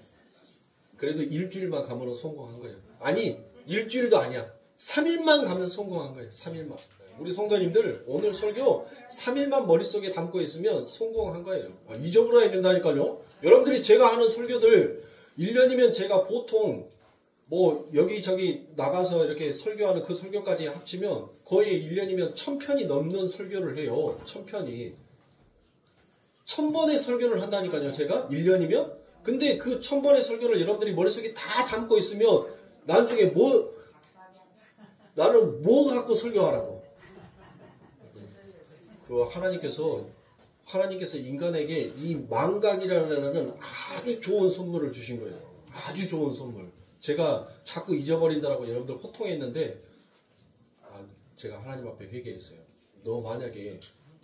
그래도 일주일만 가면 성공한 거예요. 아니 일주일도 아니야. 3일만 가면 성공한 거예요. 3일만. 우리 성도님들 오늘 설교 3일만 머릿속에 담고 있으면 성공한 거예요. 잊어버려야 된다니까요. 여러분들이 제가 하는 설교들 1년이면 제가 보통 뭐 여기저기 나가서 이렇게 설교하는 그 설교까지 합치면 거의 1년이면 1000편이 넘는 설교를 해요. 1000편이. 1000번의 설교를 한다니까요. 제가 1년이면. 근데 그 1000번의 설교를 여러분들이 머릿속에 다 담고 있으면 나중에 나는 뭐 갖고 설교하라고. 그 하나님께서 인간에게 이 망각이라는 아주 좋은 선물을 주신 거예요. 아주 좋은 선물. 제가 자꾸 잊어버린다라고 여러분들 호통했는데 제가 하나님 앞에 회개했어요. 너 만약에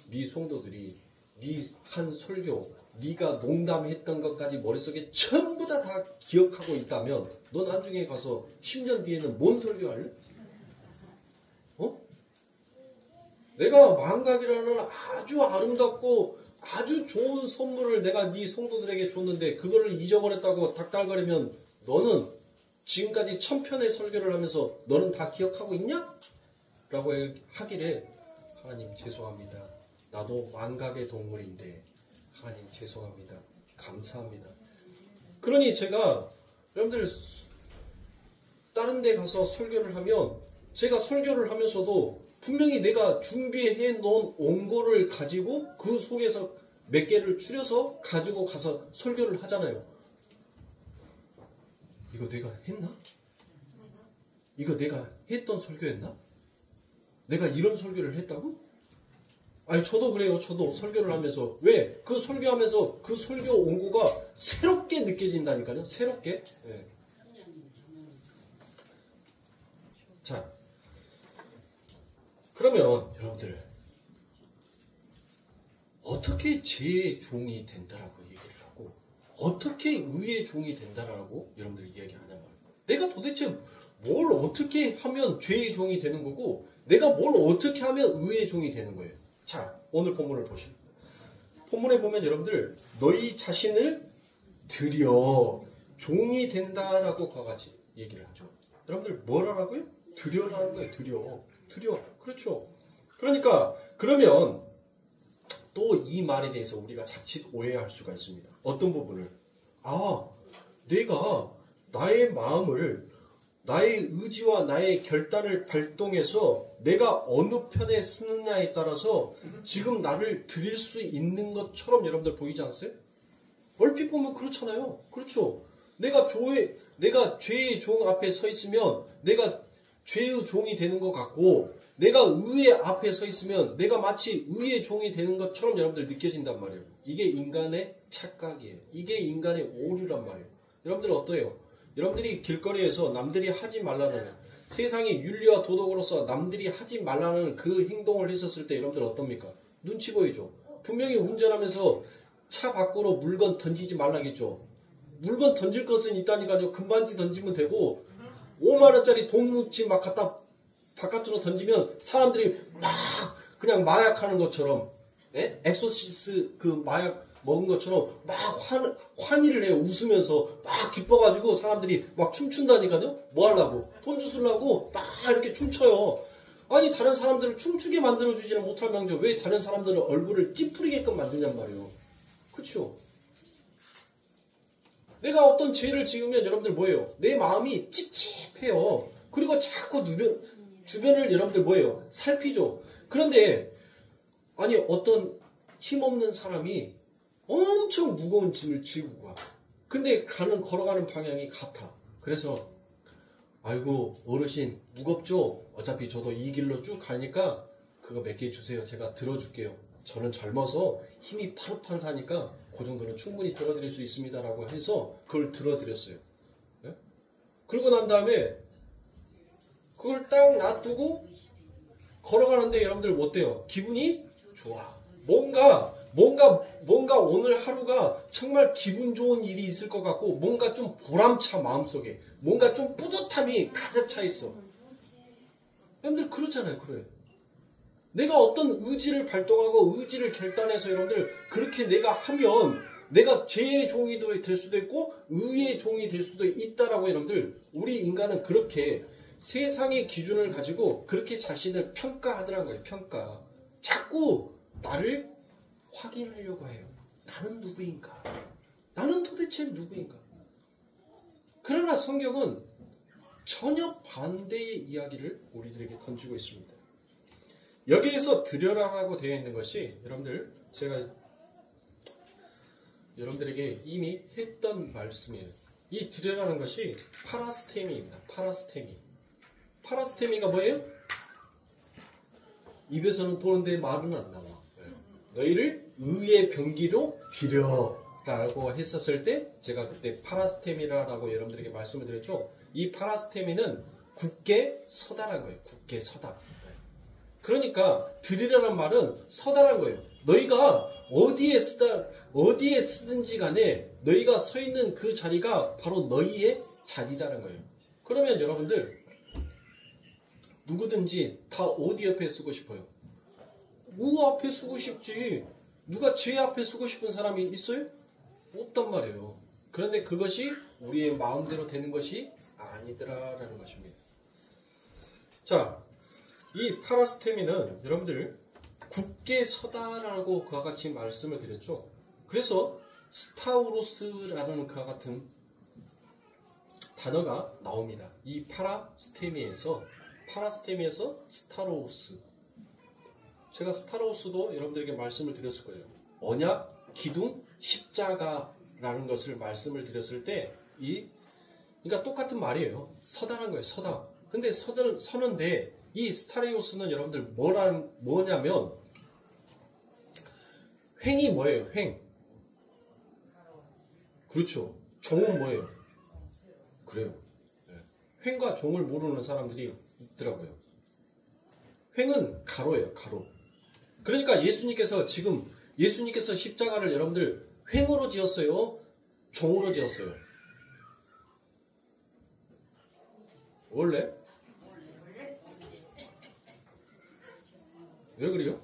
네 성도들이 네 한 설교, 네가 농담했던 것까지 머릿속에 전부 다 기억하고 있다면 너 나중에 가서 10년 뒤에는 뭔 설교할래? 내가 망각이라는 아주 아름답고 아주 좋은 선물을 내가 네 성도들에게 줬는데 그거를 잊어버렸다고 닥달거리면 너는 지금까지 1000편의 설교를 하면서 너는 다 기억하고 있냐? 라고 하길래 하나님 죄송합니다. 나도 망각의 동물인데 하나님 죄송합니다. 감사합니다. 그러니 제가 여러분들 다른 데 가서 설교를 하면 제가 설교를 하면서도 분명히 내가 준비해 놓은 원고를 가지고 그 속에서 몇 개를 추려서 가지고 가서 설교를 하잖아요. 이거 내가 했나? 이거 내가 했던 설교였나? 내가 이런 설교를 했다고? 아니 저도 그래요. 저도 설교를 하면서 왜? 그 설교하면서 그 설교 원고가 새롭게 느껴진다니까요. 새롭게. 네. 자, 그러면 여러분들 어떻게 제 종이 된다라고 얘기를 하고 어떻게 의의 종이 된다라고 여러분들이 이야기하냐 말이에요. 내가 도대체 뭘 어떻게 하면 죄의 종이 되는 거고 내가 뭘 어떻게 하면 의의 종이 되는 거예요. 자, 오늘 본문을 보시면 본문에 보면 여러분들 너희 자신을 드려 종이 된다라고 그와 같이 얘기를 하죠. 여러분들 뭘 하라고요? 드려라는 거예요. 드려. 그렇죠. 그러니까 그러면 또 이 말에 대해서 우리가 자칫 오해할 수가 있습니다. 어떤 부분을 내가 나의 마음을 나의 의지와 나의 결단을 발동해서 내가 어느 편에 쓰느냐에 따라서 지금 나를 드릴 수 있는 것처럼 여러분들 보이지 않으세요? 얼핏 보면 그렇잖아요. 그렇죠. 내가 죄의 종 앞에 서 있으면 내가 죄의 종이 되는 것 같고, 내가 의의 앞에 서 있으면 내가 마치 의의 종이 되는 것처럼 여러분들 느껴진단 말이에요. 이게 인간의 착각이에요. 이게 인간의 오류란 말이에요. 여러분들 어떠해요? 여러분들이 길거리에서 남들이 하지 말라는, 세상의 윤리와 도덕으로서 남들이 하지 말라는 그 행동을 했었을 때 여러분들 어떻습니까? 눈치 보이죠? 분명히 운전하면서 차 밖으로 물건 던지지 말라겠죠? 물건 던질 것은 있다니까요. 금반지 던지면 되고, 5만원짜리 돈 묻지 막 갖다 바깥으로 던지면 사람들이 막 그냥 마약하는 것처럼, 예? 엑소시스 그 마약 먹은 것처럼 막 환희를 해요. 웃으면서 막 기뻐가지고 사람들이 막 춤춘다니까요. 뭐 하려고? 돈 주술라고 막 이렇게 춤춰요. 아니 다른 사람들을 춤추게 만들어주지는 못할 망정 왜 다른 사람들은 얼굴을 찌푸리게끔 만드냔 말이에요. 그쵸? 내가 어떤 죄를 지으면 여러분들 뭐예요? 내 마음이 찝찝해요. 그리고 자꾸 주변을 여러분들 뭐예요? 살피죠. 그런데 아니 어떤 힘없는 사람이 엄청 무거운 짐을 지고 가. 근데 걸어가는 방향이 같아. 그래서 아이고 어르신 무겁죠? 어차피 저도 이 길로 쭉 가니까 그거 몇 개 주세요. 제가 들어줄게요. 저는 젊어서 힘이 파릇파릇하니까 그 정도는 충분히 들어드릴 수 있습니다. 라고 해서 그걸 들어드렸어요. 네? 그러고 난 다음에 그걸 딱 놔두고 걸어가는데 여러분들 어때요? 기분이 좋아. 뭔가 오늘 하루가 정말 기분 좋은 일이 있을 것 같고, 뭔가 좀 보람차 마음속에, 뭔가 좀 뿌듯함이 가득 차 있어. 여러분들 그렇잖아요. 그래. 내가 어떤 의지를 발동하고 의지를 결단해서 여러분들 그렇게 내가 하면 내가 죄의 종이 될 수도 있고 의의 종이 될 수도 있다라고 여러분들, 우리 인간은 그렇게 세상의 기준을 가지고 그렇게 자신을 평가하더라는 거예요. 평가. 자꾸 나를 확인하려고 해요. 나는 누구인가? 나는 도대체 누구인가? 그러나 성경은 전혀 반대의 이야기를 우리들에게 던지고 있습니다. 여기에서 드려라라고 되어 있는 것이 여러분들 제가 여러분들에게 이미 했던 말씀이에요. 이 드려라는 것이 파라스테미입니다. 파라스테미가 뭐예요? 입에서는 도는데 말은 안 나와. 너희를 의의 병기로 드려라고 했었을 때 제가 그때 파라스테미라고 여러분들에게 말씀을 드렸죠. 이 파라스테미는 굳게 서다란 거예요. 굳게 서다. 그러니까 드리라는 말은 서다란 거예요. 너희가 어디에 쓰든지 간에 너희가 서 있는 그 자리가 바로 너희의 자리다는 거예요. 그러면 여러분들 누구든지 다 어디 옆에 쓰고 싶어요? 의 앞에 쓰고 싶지. 누가 죄 앞에 쓰고 싶은 사람이 있어요? 없단 말이에요. 그런데 그것이 우리의 마음대로 되는 것이 아니더라라는 것입니다. 자, 이 파라스테미는 여러분들 굳게 서다라고 그와 같이 말씀을 드렸죠. 그래서 스타우로스라는 그와 같은 단어가 나옵니다. 이 파라스테미에서 스타로스. 제가 스타로스도 여러분들에게 말씀을 드렸을 거예요. 언약, 기둥, 십자가라는 것을 말씀을 드렸을 때 그러니까 똑같은 말이에요. 서다란 거예요. 서다. 근데 서는데 이 스타레오스는 여러분들 뭐냐면 횡이 뭐예요? 횡. 그렇죠. 종은 뭐예요? 그래요. 횡과 종을 모르는 사람들이 있더라고요. 횡은 가로예요. 가로. 그러니까 예수님께서 십자가를 여러분들 횡으로 지었어요? 종으로 지었어요? 원래? 왜 그래요?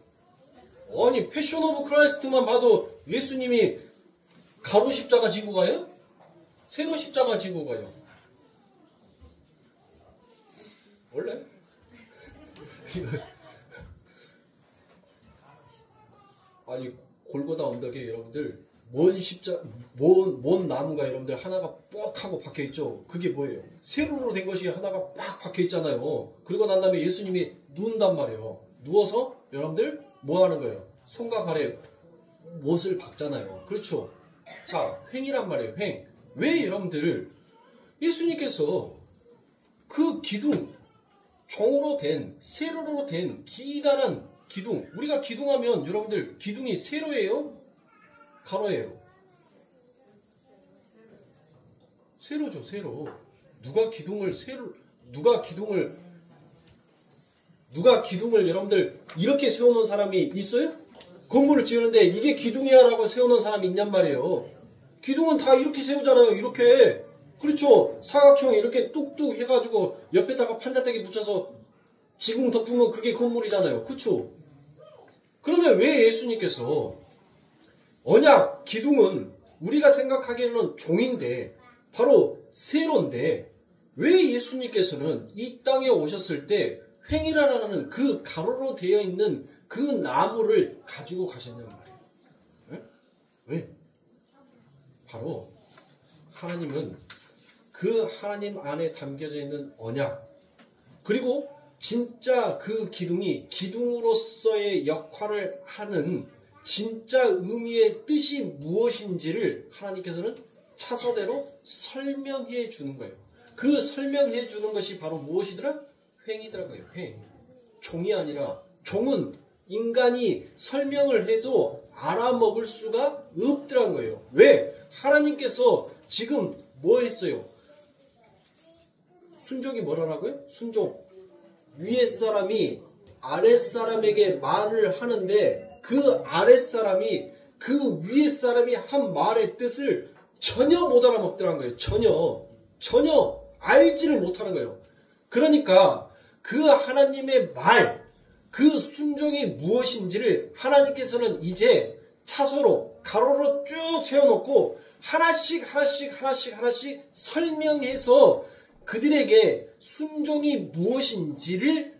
아니 패션 오브 크라이스트만 봐도 예수님이 가로 십자가 지고 가요? 세로 십자가 지고 가요? 원래? 아니 골고다 언덕에 여러분들 뭔 나무가 여러분들 하나가 뻑 하고 박혀 있죠. 그게 뭐예요? 세로로 된 것이 하나가 빡 박혀 있잖아요. 그리고 난 다음에 예수님이 누운단 말이에요. 누워서 여러분들 뭐 하는 거예요? 손과 발에 못을 박잖아요. 그렇죠? 자, 횡이란 말이에요. 횡. 왜 여러분들 예수님께서 그 기둥, 종으로 된, 세로로 된 기다란 기둥, 우리가 기둥하면 여러분들 기둥이 세로예요? 가로예요? 세로죠, 세로. 누가 기둥을 여러분들 이렇게 세워놓은 사람이 있어요? 건물을 지으는데 이게 기둥이야 라고 세워놓은 사람이 있냔 말이에요. 기둥은 다 이렇게 세우잖아요. 이렇게. 그렇죠. 사각형 이렇게 뚝뚝 해가지고 옆에다가 판자대기 붙여서 지붕 덮으면 그게 건물이잖아요. 그렇죠. 그러면 왜 예수님께서 언약 기둥은 우리가 생각하기에는 종인데 바로 세로인데 왜 예수님께서는 이 땅에 오셨을 때 횡이라는 그 가로로 되어 있는 그 나무를 가지고 가셨냐는 말이에요. 네? 왜? 바로 하나님은 그 하나님 안에 담겨져 있는 언약 그리고 진짜 그 기둥이 기둥으로서의 역할을 하는 진짜 의미의 뜻이 무엇인지를 하나님께서는 차서대로 설명해 주는 거예요. 그 설명해 주는 것이 바로 무엇이더라? 횡이더라고요. 횡. 종이 아니라 종은 인간이 설명을 해도 알아먹을 수가 없더란 거예요. 왜? 하나님께서 지금 뭐 했어요? 순종이 뭐라고요? 순종. 위에 사람이 아랫사람에게 말을 하는데 그 아랫사람이 그 위에 사람이 한 말의 뜻을 전혀 못 알아먹더란 거예요. 전혀 알지를 못하는 거예요. 그러니까 그 하나님의 말, 그 순종이 무엇인지를 하나님께서는 이제 차서로 가로로 쭉 세워놓고 하나씩 설명해서 그들에게 순종이 무엇인지를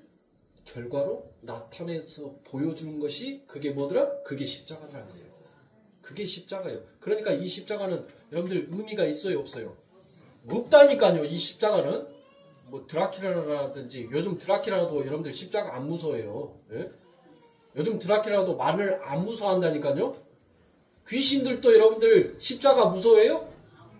결과로 나타내서 보여주는 것이 그게 뭐더라? 그게 십자가라는 거예요. 그게 십자가예요. 그러니까 이 십자가는 여러분들 의미가 있어요, 없어요? 없다니까요. 이 십자가는 뭐 드라큘라라든지 요즘 드라큘라도 여러분들 십자가 안 무서워해요. 예? 요즘 드라큘라도 말을 안 무서워한다니까요. 귀신들도 여러분들 십자가 무서워해요?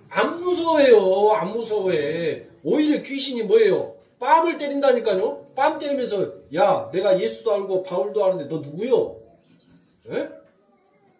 안 무서워해요. 안 무서워해. 오히려 귀신이 뭐예요? 뺨을 때린다니까요. 뺨 때리면서 야 내가 예수도 알고 바울도 아는데 너 누구요? 예?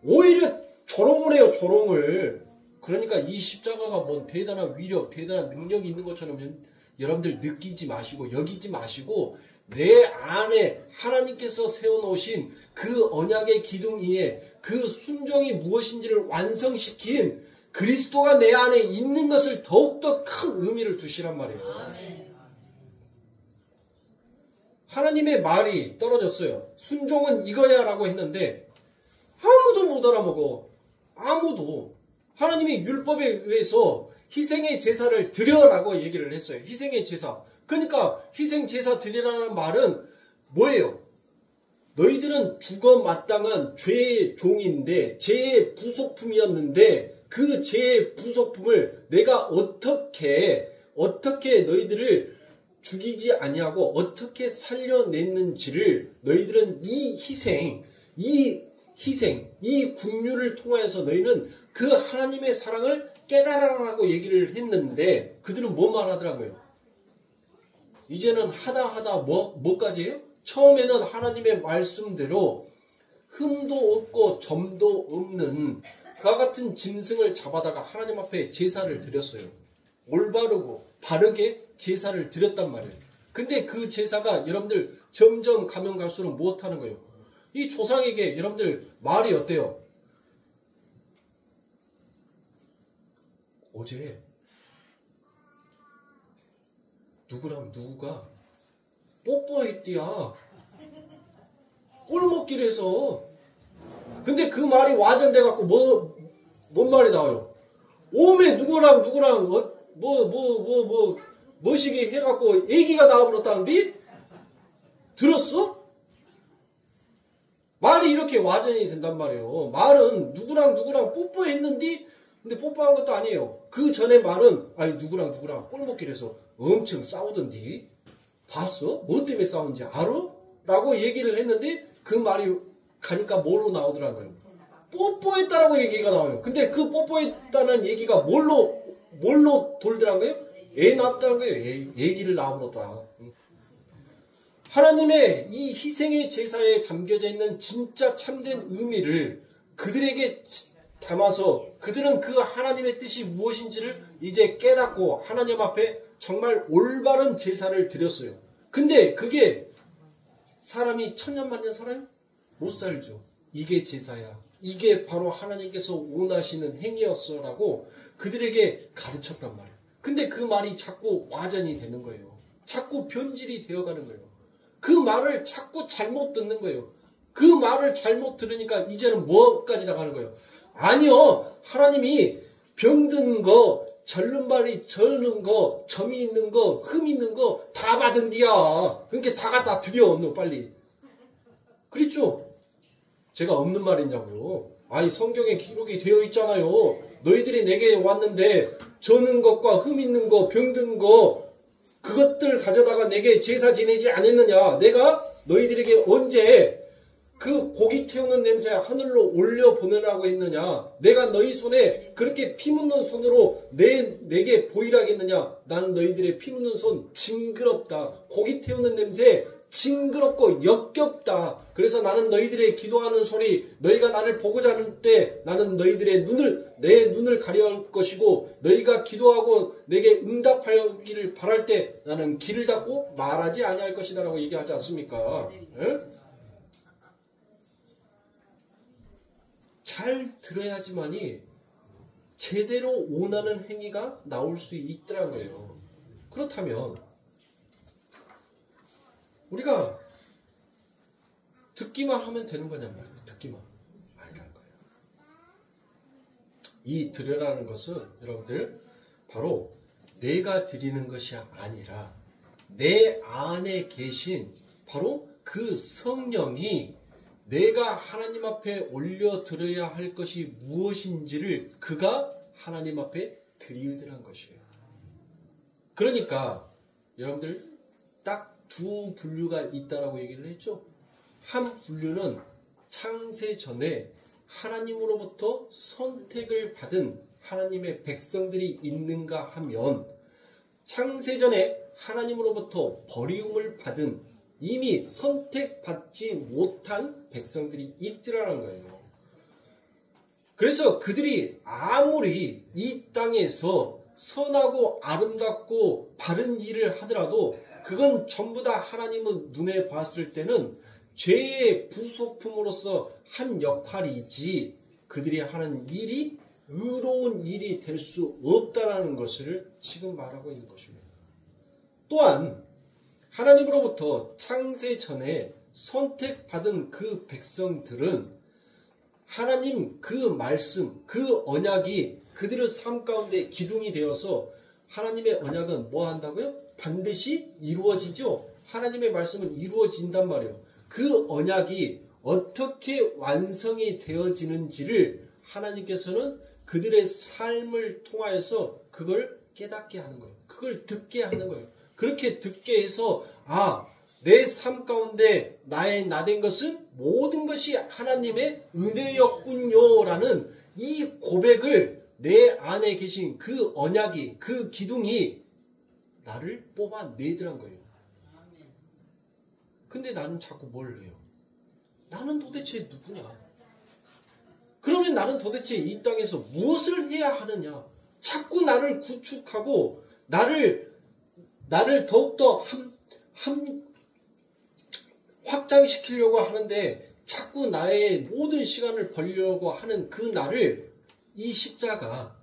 오히려 조롱을 해요. 조롱을. 그러니까 이 십자가가 뭔 대단한 위력, 대단한 능력이 있는 것처럼 여러분들 느끼지 마시고 여기지 마시고 내 안에 하나님께서 세워놓으신 그 언약의 기둥 위에 그 순종이 무엇인지를 완성시킨 그리스도가 내 안에 있는 것을 더욱더 큰 의미를 두시란 말이에요. 하나님의 말이 떨어졌어요. 순종은 이거야 라고 했는데 아무도 못 알아먹어. 아무도. 하나님이 율법에 의해서 희생의 제사를 드려라고 얘기를 했어요. 희생의 제사. 그러니까 희생 제사 드리라는 말은 뭐예요? 너희들은 죽어 마땅한 죄의 종인데 죄의 부속품이었는데 그 죄의 부속품을 내가 어떻게 너희들을 죽이지 아니하고 어떻게 살려냈는지를 너희들은 이 국류를 통하여서 너희는 그 하나님의 사랑을 깨달아라고 얘기를 했는데 그들은 뭐 말하더라고요? 이제는 하다 뭐까지 해요? 처음에는 하나님의 말씀대로 흠도 없고 점도 없는 그와 같은 짐승을 잡아다가 하나님 앞에 제사를 드렸어요. 올바르고 바르게 제사를 드렸단 말이에요. 근데 그 제사가 여러분들 점점 가면 갈수록 무엇하는 거예요? 이 조상에게 여러분들 말이 어때요? 어제 누구랑 누구가 뽀뽀했디야. 꼴먹기를 근데 그 말이 와전돼갖고 뭔 말이 나와요? 오메 누구랑 뭐시기 해갖고 얘기가 나와버렸다는데? 들었어? 말이 이렇게 와전이 된단 말이에요. 말은 누구랑 뽀뽀했는데 근데 뽀뽀한 것도 아니에요. 그 전에 말은 아니 누구랑 꼴먹기를 해서 엄청 싸우던디 봤어? 뭐 때문에 싸운지 알아? 라고 얘기를 했는데 그 말이 가니까 뭐로 나오더라고요. 뽀뽀했다라고 얘기가 나와요. 근데 그 뽀뽀했다는 얘기가 뭘로 돌더라고요? 애 낳았다는 거예요. 얘기를 낳아버렸다. 하나님의 이 희생의 제사에 담겨져 있는 진짜 참된 의미를 그들에게 담아서 그들은 그 하나님의 뜻이 무엇인지를 이제 깨닫고 하나님 앞에 정말 올바른 제사를 드렸어요. 근데 그게 사람이 천년만년 살아요? 못 살죠. 이게 제사야. 이게 바로 하나님께서 원하시는 행위였어 라고 그들에게 가르쳤단 말이에요. 근데 그 말이 자꾸 와전이 되는 거예요. 자꾸 변질이 되어가는 거예요. 그 말을 자꾸 잘못 듣는 거예요. 그 말을 잘못 들으니까 이제는 뭐까지 나가는 거예요. 아니요. 하나님이 병든 거, 절름발이 저는 거, 점이 있는 거, 흠 있는 거 다 받은 디야. 그러니까 다 갖다 드려. 너 빨리. 그랬죠? 제가 없는 말이냐고요. 아니 성경에 기록이 되어 있잖아요. 너희들이 내게 왔는데 저는 것과 흠 있는 거, 병든 거 그것들 가져다가 내게 제사 지내지 않았느냐. 내가 너희들에게 언제 그 고기 태우는 냄새 하늘로 올려보내라고 했느냐. 내가 너희 손에 그렇게 피 묻는 손으로 내게 보이라겠느냐. 나는 너희들의 피 묻는 손 징그럽다. 고기 태우는 냄새 징그럽고 역겹다. 그래서 나는 너희들의 기도하는 소리, 너희가 나를 보고자 할 때 나는 너희들의 내 눈을 가려할 것이고 너희가 기도하고 내게 응답하기를 바랄 때 나는 귀를 닫고 말하지 아니할 것이다 라고 얘기하지 않습니까? 네? 잘 들어야지만이 제대로 원하는 행위가 나올 수 있더라는 거예요. 그렇다면 우리가 듣기만 하면 되는 거냔 말이에요. 듣기만. 아니라는 거예요. 이 드려라는 것은 여러분들 바로 내가 드리는 것이 아니라 내 안에 계신 바로 그 성령이 내가 하나님 앞에 올려드려야 할 것이 무엇인지를 그가 하나님 앞에 드리으라는 것이에요. 그러니까 여러분들 딱 두 분류가 있다라고 얘기를 했죠. 한 분류는 창세 전에 하나님으로부터 선택을 받은 하나님의 백성들이 있는가 하면 창세 전에 하나님으로부터 버리움을 받은 이미 선택받지 못한 백성들이 있더라는 거예요. 그래서 그들이 아무리 이 땅에서 선하고 아름답고 바른 일을 하더라도 그건 전부 다 하나님은 눈에 봤을 때는 죄의 부속품으로서 한 역할이지 그들이 하는 일이 의로운 일이 될 수 없다라는 것을 지금 말하고 있는 것입니다. 또한 하나님으로부터 창세 전에 선택받은 그 백성들은 하나님 그 말씀, 그 언약이 그들의 삶 가운데 기둥이 되어서 하나님의 언약은 뭐 한다고요? 반드시 이루어지죠. 하나님의 말씀은 이루어진단 말이에요. 그 언약이 어떻게 완성이 되어지는지를 하나님께서는 그들의 삶을 통하여서 그걸 깨닫게 하는 거예요. 그걸 듣게 하는 거예요. 그렇게 듣게 해서 내 삶 가운데 나된 것은 모든 것이 하나님의 은혜였군요 라는 이 고백을 내 안에 계신 그 언약이 그 기둥이 나를 뽑아내더란 거예요. 근데 나는 자꾸 뭘 해요? 나는 도대체 누구냐? 그러면 나는 도대체 이 땅에서 무엇을 해야 하느냐? 자꾸 나를 구축하고 나를 더욱더 확장시키려고 하는데 자꾸 나의 모든 시간을 벌려고 하는 그 나를 이 십자가,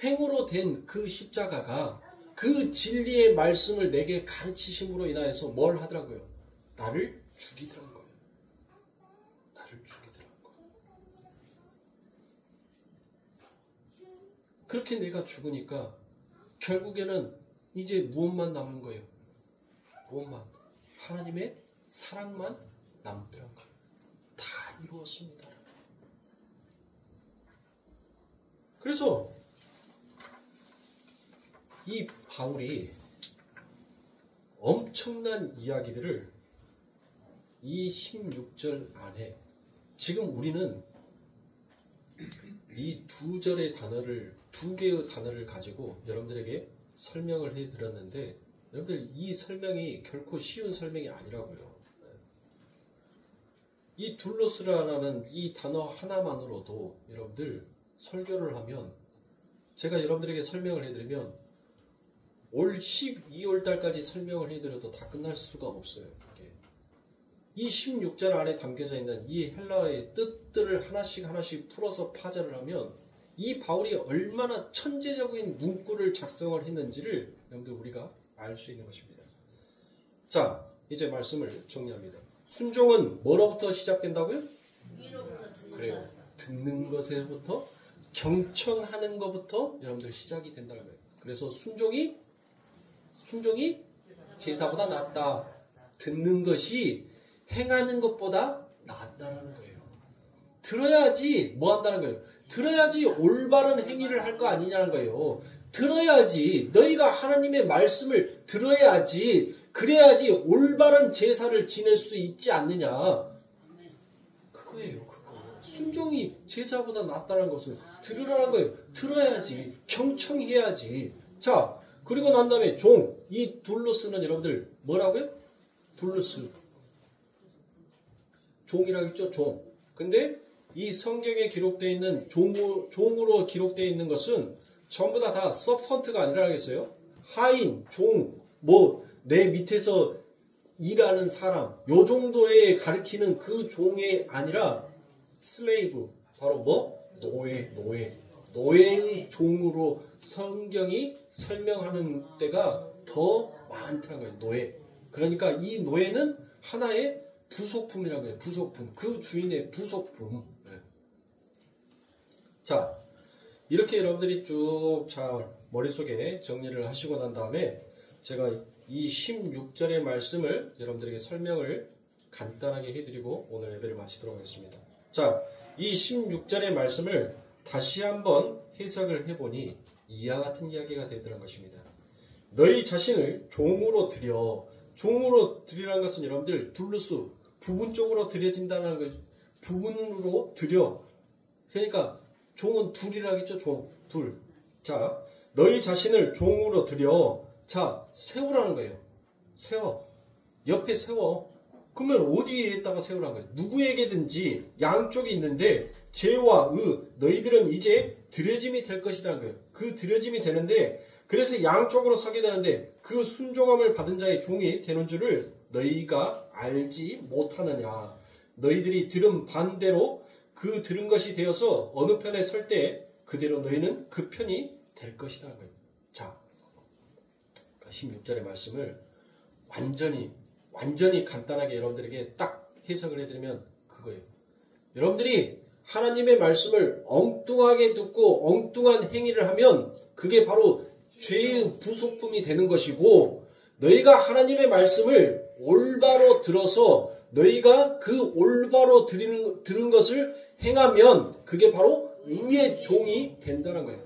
횡으로 된 그 십자가가 그 진리의 말씀을 내게 가르치심으로 인하여서 뭘 하더라고요? 나를 죽이더란 거예요. 나를 죽이더란 거예요. 그렇게 내가 죽으니까 결국에는 이제 무엇만 남은 거예요? 무엇만? 하나님의 사랑만 남더란 거예요. 다 이루었습니다. 그래서 이 바울이 엄청난 이야기들을 이 16절 안에 지금 우리는 이 두 절의 단어를, 두 개의 단어를 가지고 여러분들에게 설명을 해드렸는데 여러분들 이 설명이 결코 쉬운 설명이 아니라고요. 이 둘로스라는 이 단어 하나만으로도 여러분들 설교를 하면 제가 여러분들에게 설명을 해드리면 올 12월 달까지 설명을 해드려도 다 끝날 수가 없어요. 이 16절 안에 담겨져 있는 이 헬라어의 뜻들을 하나씩 풀어서 파자를 하면 이 바울이 얼마나 천재적인 문구를 작성을 했는지를 여러분들 우리가 알 수 있는 것입니다. 자, 이제 말씀을 정리합니다. 순종은 뭐로부터 시작된다고요? 위로부터 듣는다. 그래요. 듣는 것에부터 경청하는 것부터 여러분들 시작이 된다는 거예요. 그래서 순종이 제사보다 낫다. 듣는 것이 행하는 것보다 낫다는 거예요. 들어야지 뭐 한다는 거예요? 들어야지 올바른 행위를 할 거 아니냐는 거예요. 들어야지 너희가 하나님의 말씀을 들어야지 그래야지 올바른 제사를 지낼 수 있지 않느냐. 그거예요. 그거. 순종이 제사보다 낫다는 것은 들으라는 거예요. 들어야지 경청해야지. 자, 그리고 난 다음에 종, 이 둘로스는 여러분들 뭐라고요? 둘로스 종이라고 했죠. 종. 근데 이 성경에 기록되어 있는 종으로 기록되어 있는 것은 전부 다 서펀트가 아니라 하겠어요. 하인, 종, 내 밑에서 일하는 사람, 요 정도에 가리키는 그 종이 아니라 슬레이브, 바로 노예의 종으로 성경이 설명하는 때가 더 많다는 거예요. 노예. 그러니까 이 노예는 하나의 부속품이라고 해요. 부속품. 그 주인의 부속품. 네. 자, 이렇게 여러분들이 쭉 잘 머릿속에 정리를 하시고 난 다음에 제가 이 16절의 말씀을 여러분들에게 설명을 간단하게 해드리고 오늘 예배를 마치도록 하겠습니다. 자, 이 16절의 말씀을 다시 한번 해석을 해보니 이와 같은 이야기가 되더란 것입니다. 너희 자신을 종으로 드리라는 것은 여러분들 둘루스 부분적으로 드려진다는 것, 부분으로 드려. 그러니까 종은 둘이라겠죠. 둘. 자, 너희 자신을 종으로 드려. 자, 세우라는 거예요. 세워. 옆에 세워. 그러면 어디에다가 세우라는 거예요? 누구에게든지 양쪽이 있는데 죄와 너희들은 이제 드려짐이 될 것이라는 거예요. 그 드려짐이 되는데 그래서 양쪽으로 서게 되는데 그 순종함을 받은 자의 종이 되는 줄을 너희가 알지 못하느냐. 너희들이 들은 반대로 그 들은 것이 되어서 어느 편에 설 때 그대로 너희는 그 편이 될 것이라는 거예요. 자, 16절의 말씀을 완전히 간단하게 여러분들에게 딱 해석을 해드리면 그거예요. 여러분들이 하나님의 말씀을 엉뚱하게 듣고 엉뚱한 행위를 하면 그게 바로 죄의 부속품이 되는 것이고 너희가 하나님의 말씀을 올바로 들어서 너희가 그 올바로 들은 것을 행하면 그게 바로 의의 종이 된다는 거예요.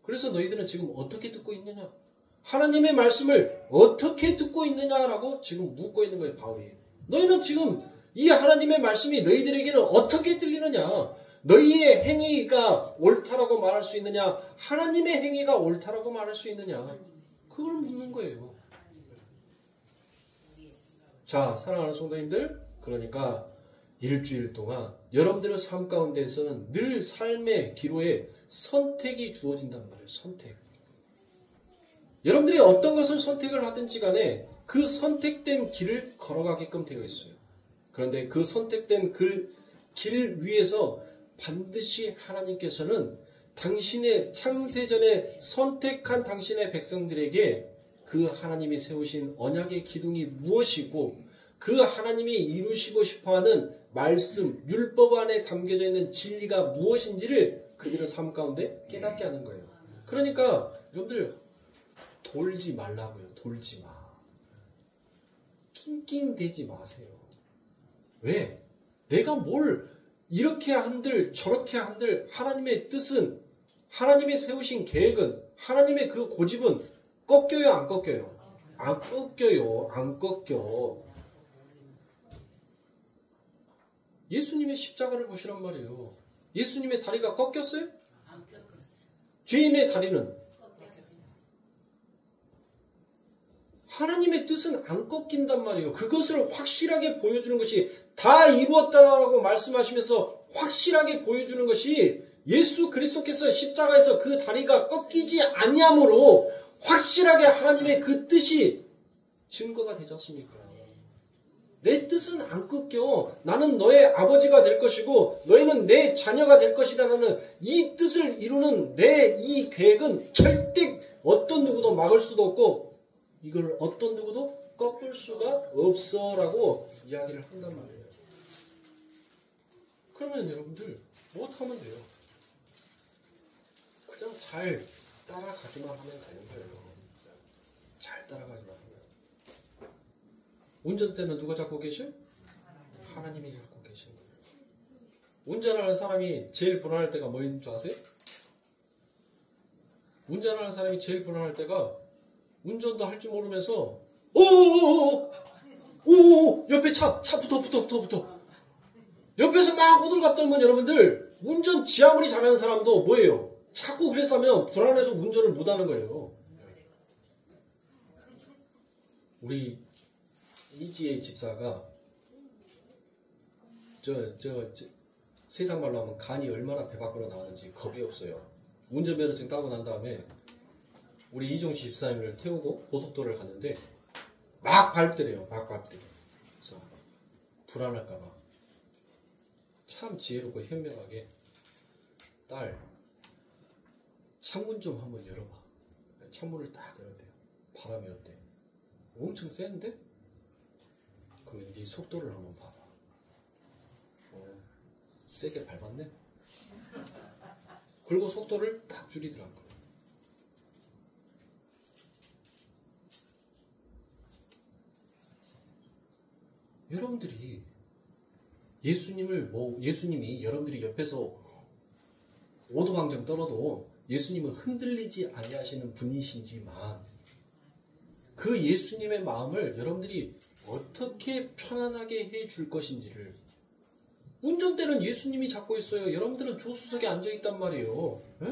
그래서 너희들은 지금 어떻게 듣고 있느냐? 하나님의 말씀을 어떻게 듣고 있느냐라고 지금 묻고 있는 거예요, 바울이. 너희는 지금 이 하나님의 말씀이 너희들에게는 어떻게 들리느냐? 너희의 행위가 옳다라고 말할 수 있느냐? 하나님의 행위가 옳다라고 말할 수 있느냐? 그걸 묻는 거예요. 자, 사랑하는 성도님들, 그러니까 일주일 동안 여러분들의 삶 가운데에서는 늘 삶의 기로에 선택이 주어진단 말이에요. 선택. 여러분들이 어떤 것을 선택을 하든지 간에 그 선택된 길을 걸어가게끔 되어 있어요. 그런데 그 선택된 길 위에서 반드시 하나님께서는 당신의 창세전에 선택한 당신의 백성들에게 그 하나님이 세우신 언약의 기둥이 무엇이고 그 하나님이 이루시고 싶어하는 말씀, 율법 안에 담겨져 있는 진리가 무엇인지를 그들의 삶 가운데 깨닫게 하는 거예요. 그러니까 여러분들 돌지 말라고요. 돌지 마. 낑낑대지 마세요. 왜? 내가 뭘 이렇게 한들 저렇게 한들 하나님의 뜻은, 하나님이 세우신 계획은, 하나님의 그 고집은 꺾여요, 안 꺾여요? 안 꺾여요. 안 꺾여. 예수님의 십자가를 보시란 말이에요. 예수님의 다리가 꺾였어요? 안 꺾었어요. 죄인의 다리는? 꺾였어요. 하나님의 뜻은 안 꺾인단 말이에요. 그것을 확실하게 보여주는 것이 다 이루었다라고 말씀하시면서 확실하게 보여주는 것이 예수 그리스도께서 십자가에서 그 다리가 꺾이지 아니함으로 확실하게 하나님의 그 뜻이 증거가 되지 않습니까? 내 뜻은 안 꺾여. 나는 너의 아버지가 될 것이고 너희는 내 자녀가 될 것이다라는 이 뜻을 이루는 내 이 계획은 절대 어떤 누구도 막을 수도 없고 이걸 어떤 누구도 꺾을 수가 없어라고 이야기를 한단 말이에요. 그러면 여러분들 무엇하면 돼요? 그냥 잘 따라가기만 하면 되는 거예요. 잘 따라가기만 하면. 운전대는 누가 잡고 계셔? 하나님이 잡고 계신 거예요. 운전하는 사람이 제일 불안할 때가 뭐인 줄 아세요? 운전하는 사람이 제일 불안할 때가 운전도 할 줄 모르면서 오오오오 옆에 차 붙어 옆에서 막 호들갑 떨면 여러분들 운전 지 아무리 잘하는 사람도 뭐예요? 자꾸 그래서 하면 불안해서 운전을 못하는 거예요. 우리 이지혜 집사가 세상말로 하면 간이 얼마나 배 밖으로 나왔는지 겁이 없어요. 운전면허증 따고 난 다음에 우리 이종시 집사님을 태우고 고속도로를 갔는데 막 밟더래요. 막 밟더래요. 그래서 불안할까봐 참 지혜롭고 현명하게 딸 창문 좀 한번 열어봐. 창문을 딱 열어대요. 바람이 어때? 엄청 센데? 그러면 네 속도를 한번 봐봐. 세게 밟았네? 그리고 속도를 딱 줄이더라고요. 여러분들이 예수님이 여러분들이 옆에서 오도방정 떨어도 예수님은 흔들리지 아니하시는 분이시지만 그 예수님의 마음을 여러분들이 어떻게 편안하게 해줄 것인지를 운전대는 예수님이 잡고 있어요. 여러분들은 조수석에 앉아있단 말이에요. 에?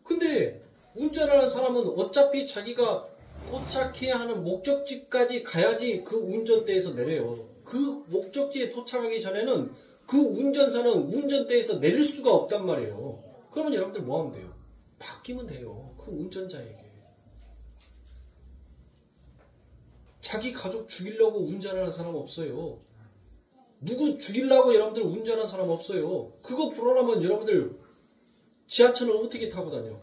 근데 운전하는 사람은 어차피 자기가 도착해야 하는 목적지까지 가야지 그 운전대에서 내려요. 그 목적지에 도착하기 전에는 그 운전사는 운전대에서 내릴 수가 없단 말이에요. 그러면 여러분들 뭐 하면 돼요? 바뀌면 돼요. 그 운전자에게. 자기 가족 죽이려고 운전하는 사람 없어요. 누구 죽이려고 여러분들 운전하는 사람 없어요. 그거 불안하면 여러분들 지하철은 어떻게 타고 다녀?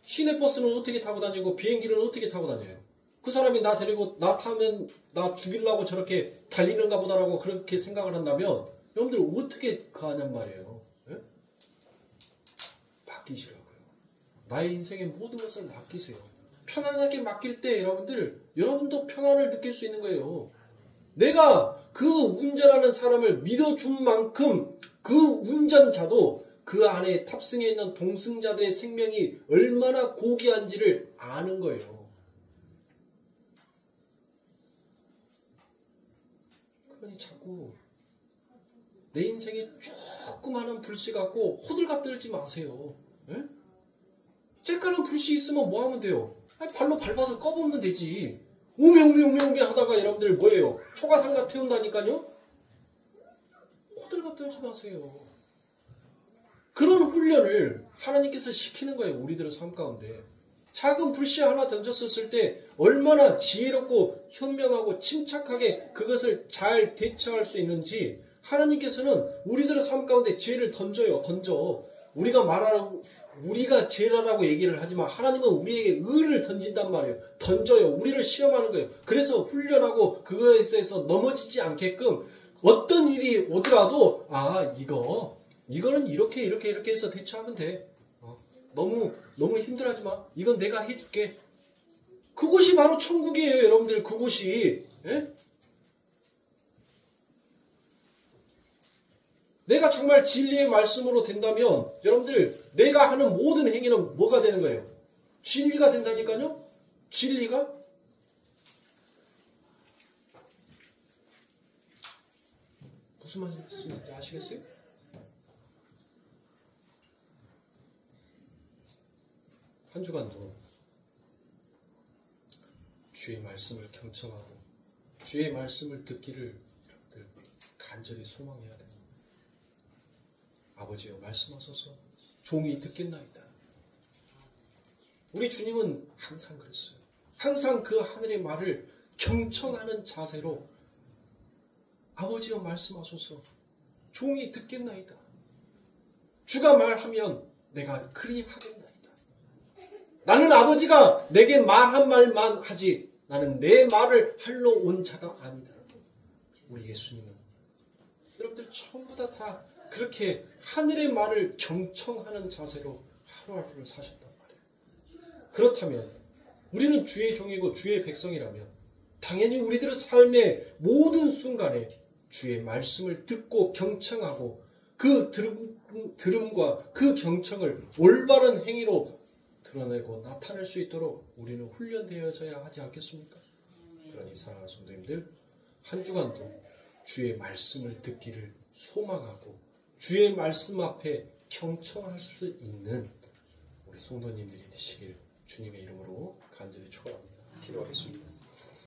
시내버스는 어떻게 타고 다니고 비행기는 어떻게 타고 다녀요? 그 사람이 나 데리고 나 타면 나 죽이려고 저렇게 달리는가 보다라고 그렇게 생각을 한다면 여러분들 어떻게 가냔 말이에요. 예? 맡기시라고요. 나의 인생의 모든 것을 맡기세요. 편안하게 맡길 때 여러분도 평안을 느낄 수 있는 거예요. 내가 그 운전하는 사람을 믿어준 만큼 그 운전자도 그 안에 탑승해 있는 동승자들의 생명이 얼마나 고귀한지를 아는 거예요. 그러니 자꾸 내 인생에 조그마한 불씨 갖고 호들갑 떨지 마세요. 에? 쬐까는 불씨 있으면 뭐 하면 돼요? 발로 밟아서 꺼보면 되지. 우메 하다가 여러분들 뭐예요? 초가상가 태운다니까요? 호들갑 떨지 마세요. 그런 훈련을 하나님께서 시키는 거예요. 우리들의 삶 가운데. 작은 불씨 하나 던졌었을 때 얼마나 지혜롭고 현명하고 침착하게 그것을 잘 대처할 수 있는지 하나님께서는 우리들의 삶 가운데 죄를 던져요. 우리가 죄라라고 얘기를 하지만 하나님은 우리에게 의를 던진단 말이에요. 던져요. 우리를 시험하는 거예요. 그래서 훈련하고 그거에 있어서 넘어지지 않게끔 어떤 일이 오더라도 이거는 이렇게 해서 대처하면 돼. 너무 힘들어하지 마. 이건 내가 해줄게. 그곳이 바로 천국이에요, 여러분들. 그곳이. 예? 내가 정말 진리의 말씀으로 된다면 여러분들 내가 하는 모든 행위는 뭐가 되는 거예요? 진리가 된다니까요? 진리가? 무슨 말씀인지 아시겠어요? 한 주간도 주의 말씀을 경청하고 주의 말씀을 듣기를 여러분들 간절히 소망해야 됩니다. 아버지여 말씀하소서 종이 듣겠나이다. 우리 주님은 항상 그랬어요. 항상 그 하늘의 말을 경청하는 자세로 아버지여 말씀하소서 종이 듣겠나이다. 주가 말하면 내가 그리 하겠나이다. 나는 아버지가 내게 말한 말만 하지 나는 내 말을 하러 온 자가 아니다. 우리 예수님은 여러분들 전부 다 그렇게 하늘의 말을 경청하는 자세로 하루하루를 사셨단 말이에요. 그렇다면 우리는 주의 종이고 주의 백성이라면 당연히 우리들의 삶의 모든 순간에 주의 말씀을 듣고 경청하고 그 들음과 그 경청을 올바른 행위로 드러내고 나타낼 수 있도록 우리는 훈련되어져야 하지 않겠습니까? 그러니 사랑하는 성도님들 한 주간도 주의 말씀을 듣기를 소망하고 주의 말씀 앞에 경청할 수 있는 우리 성도님들이 되시길 주님의 이름으로 간절히 축원합니다. 기도하겠습니다.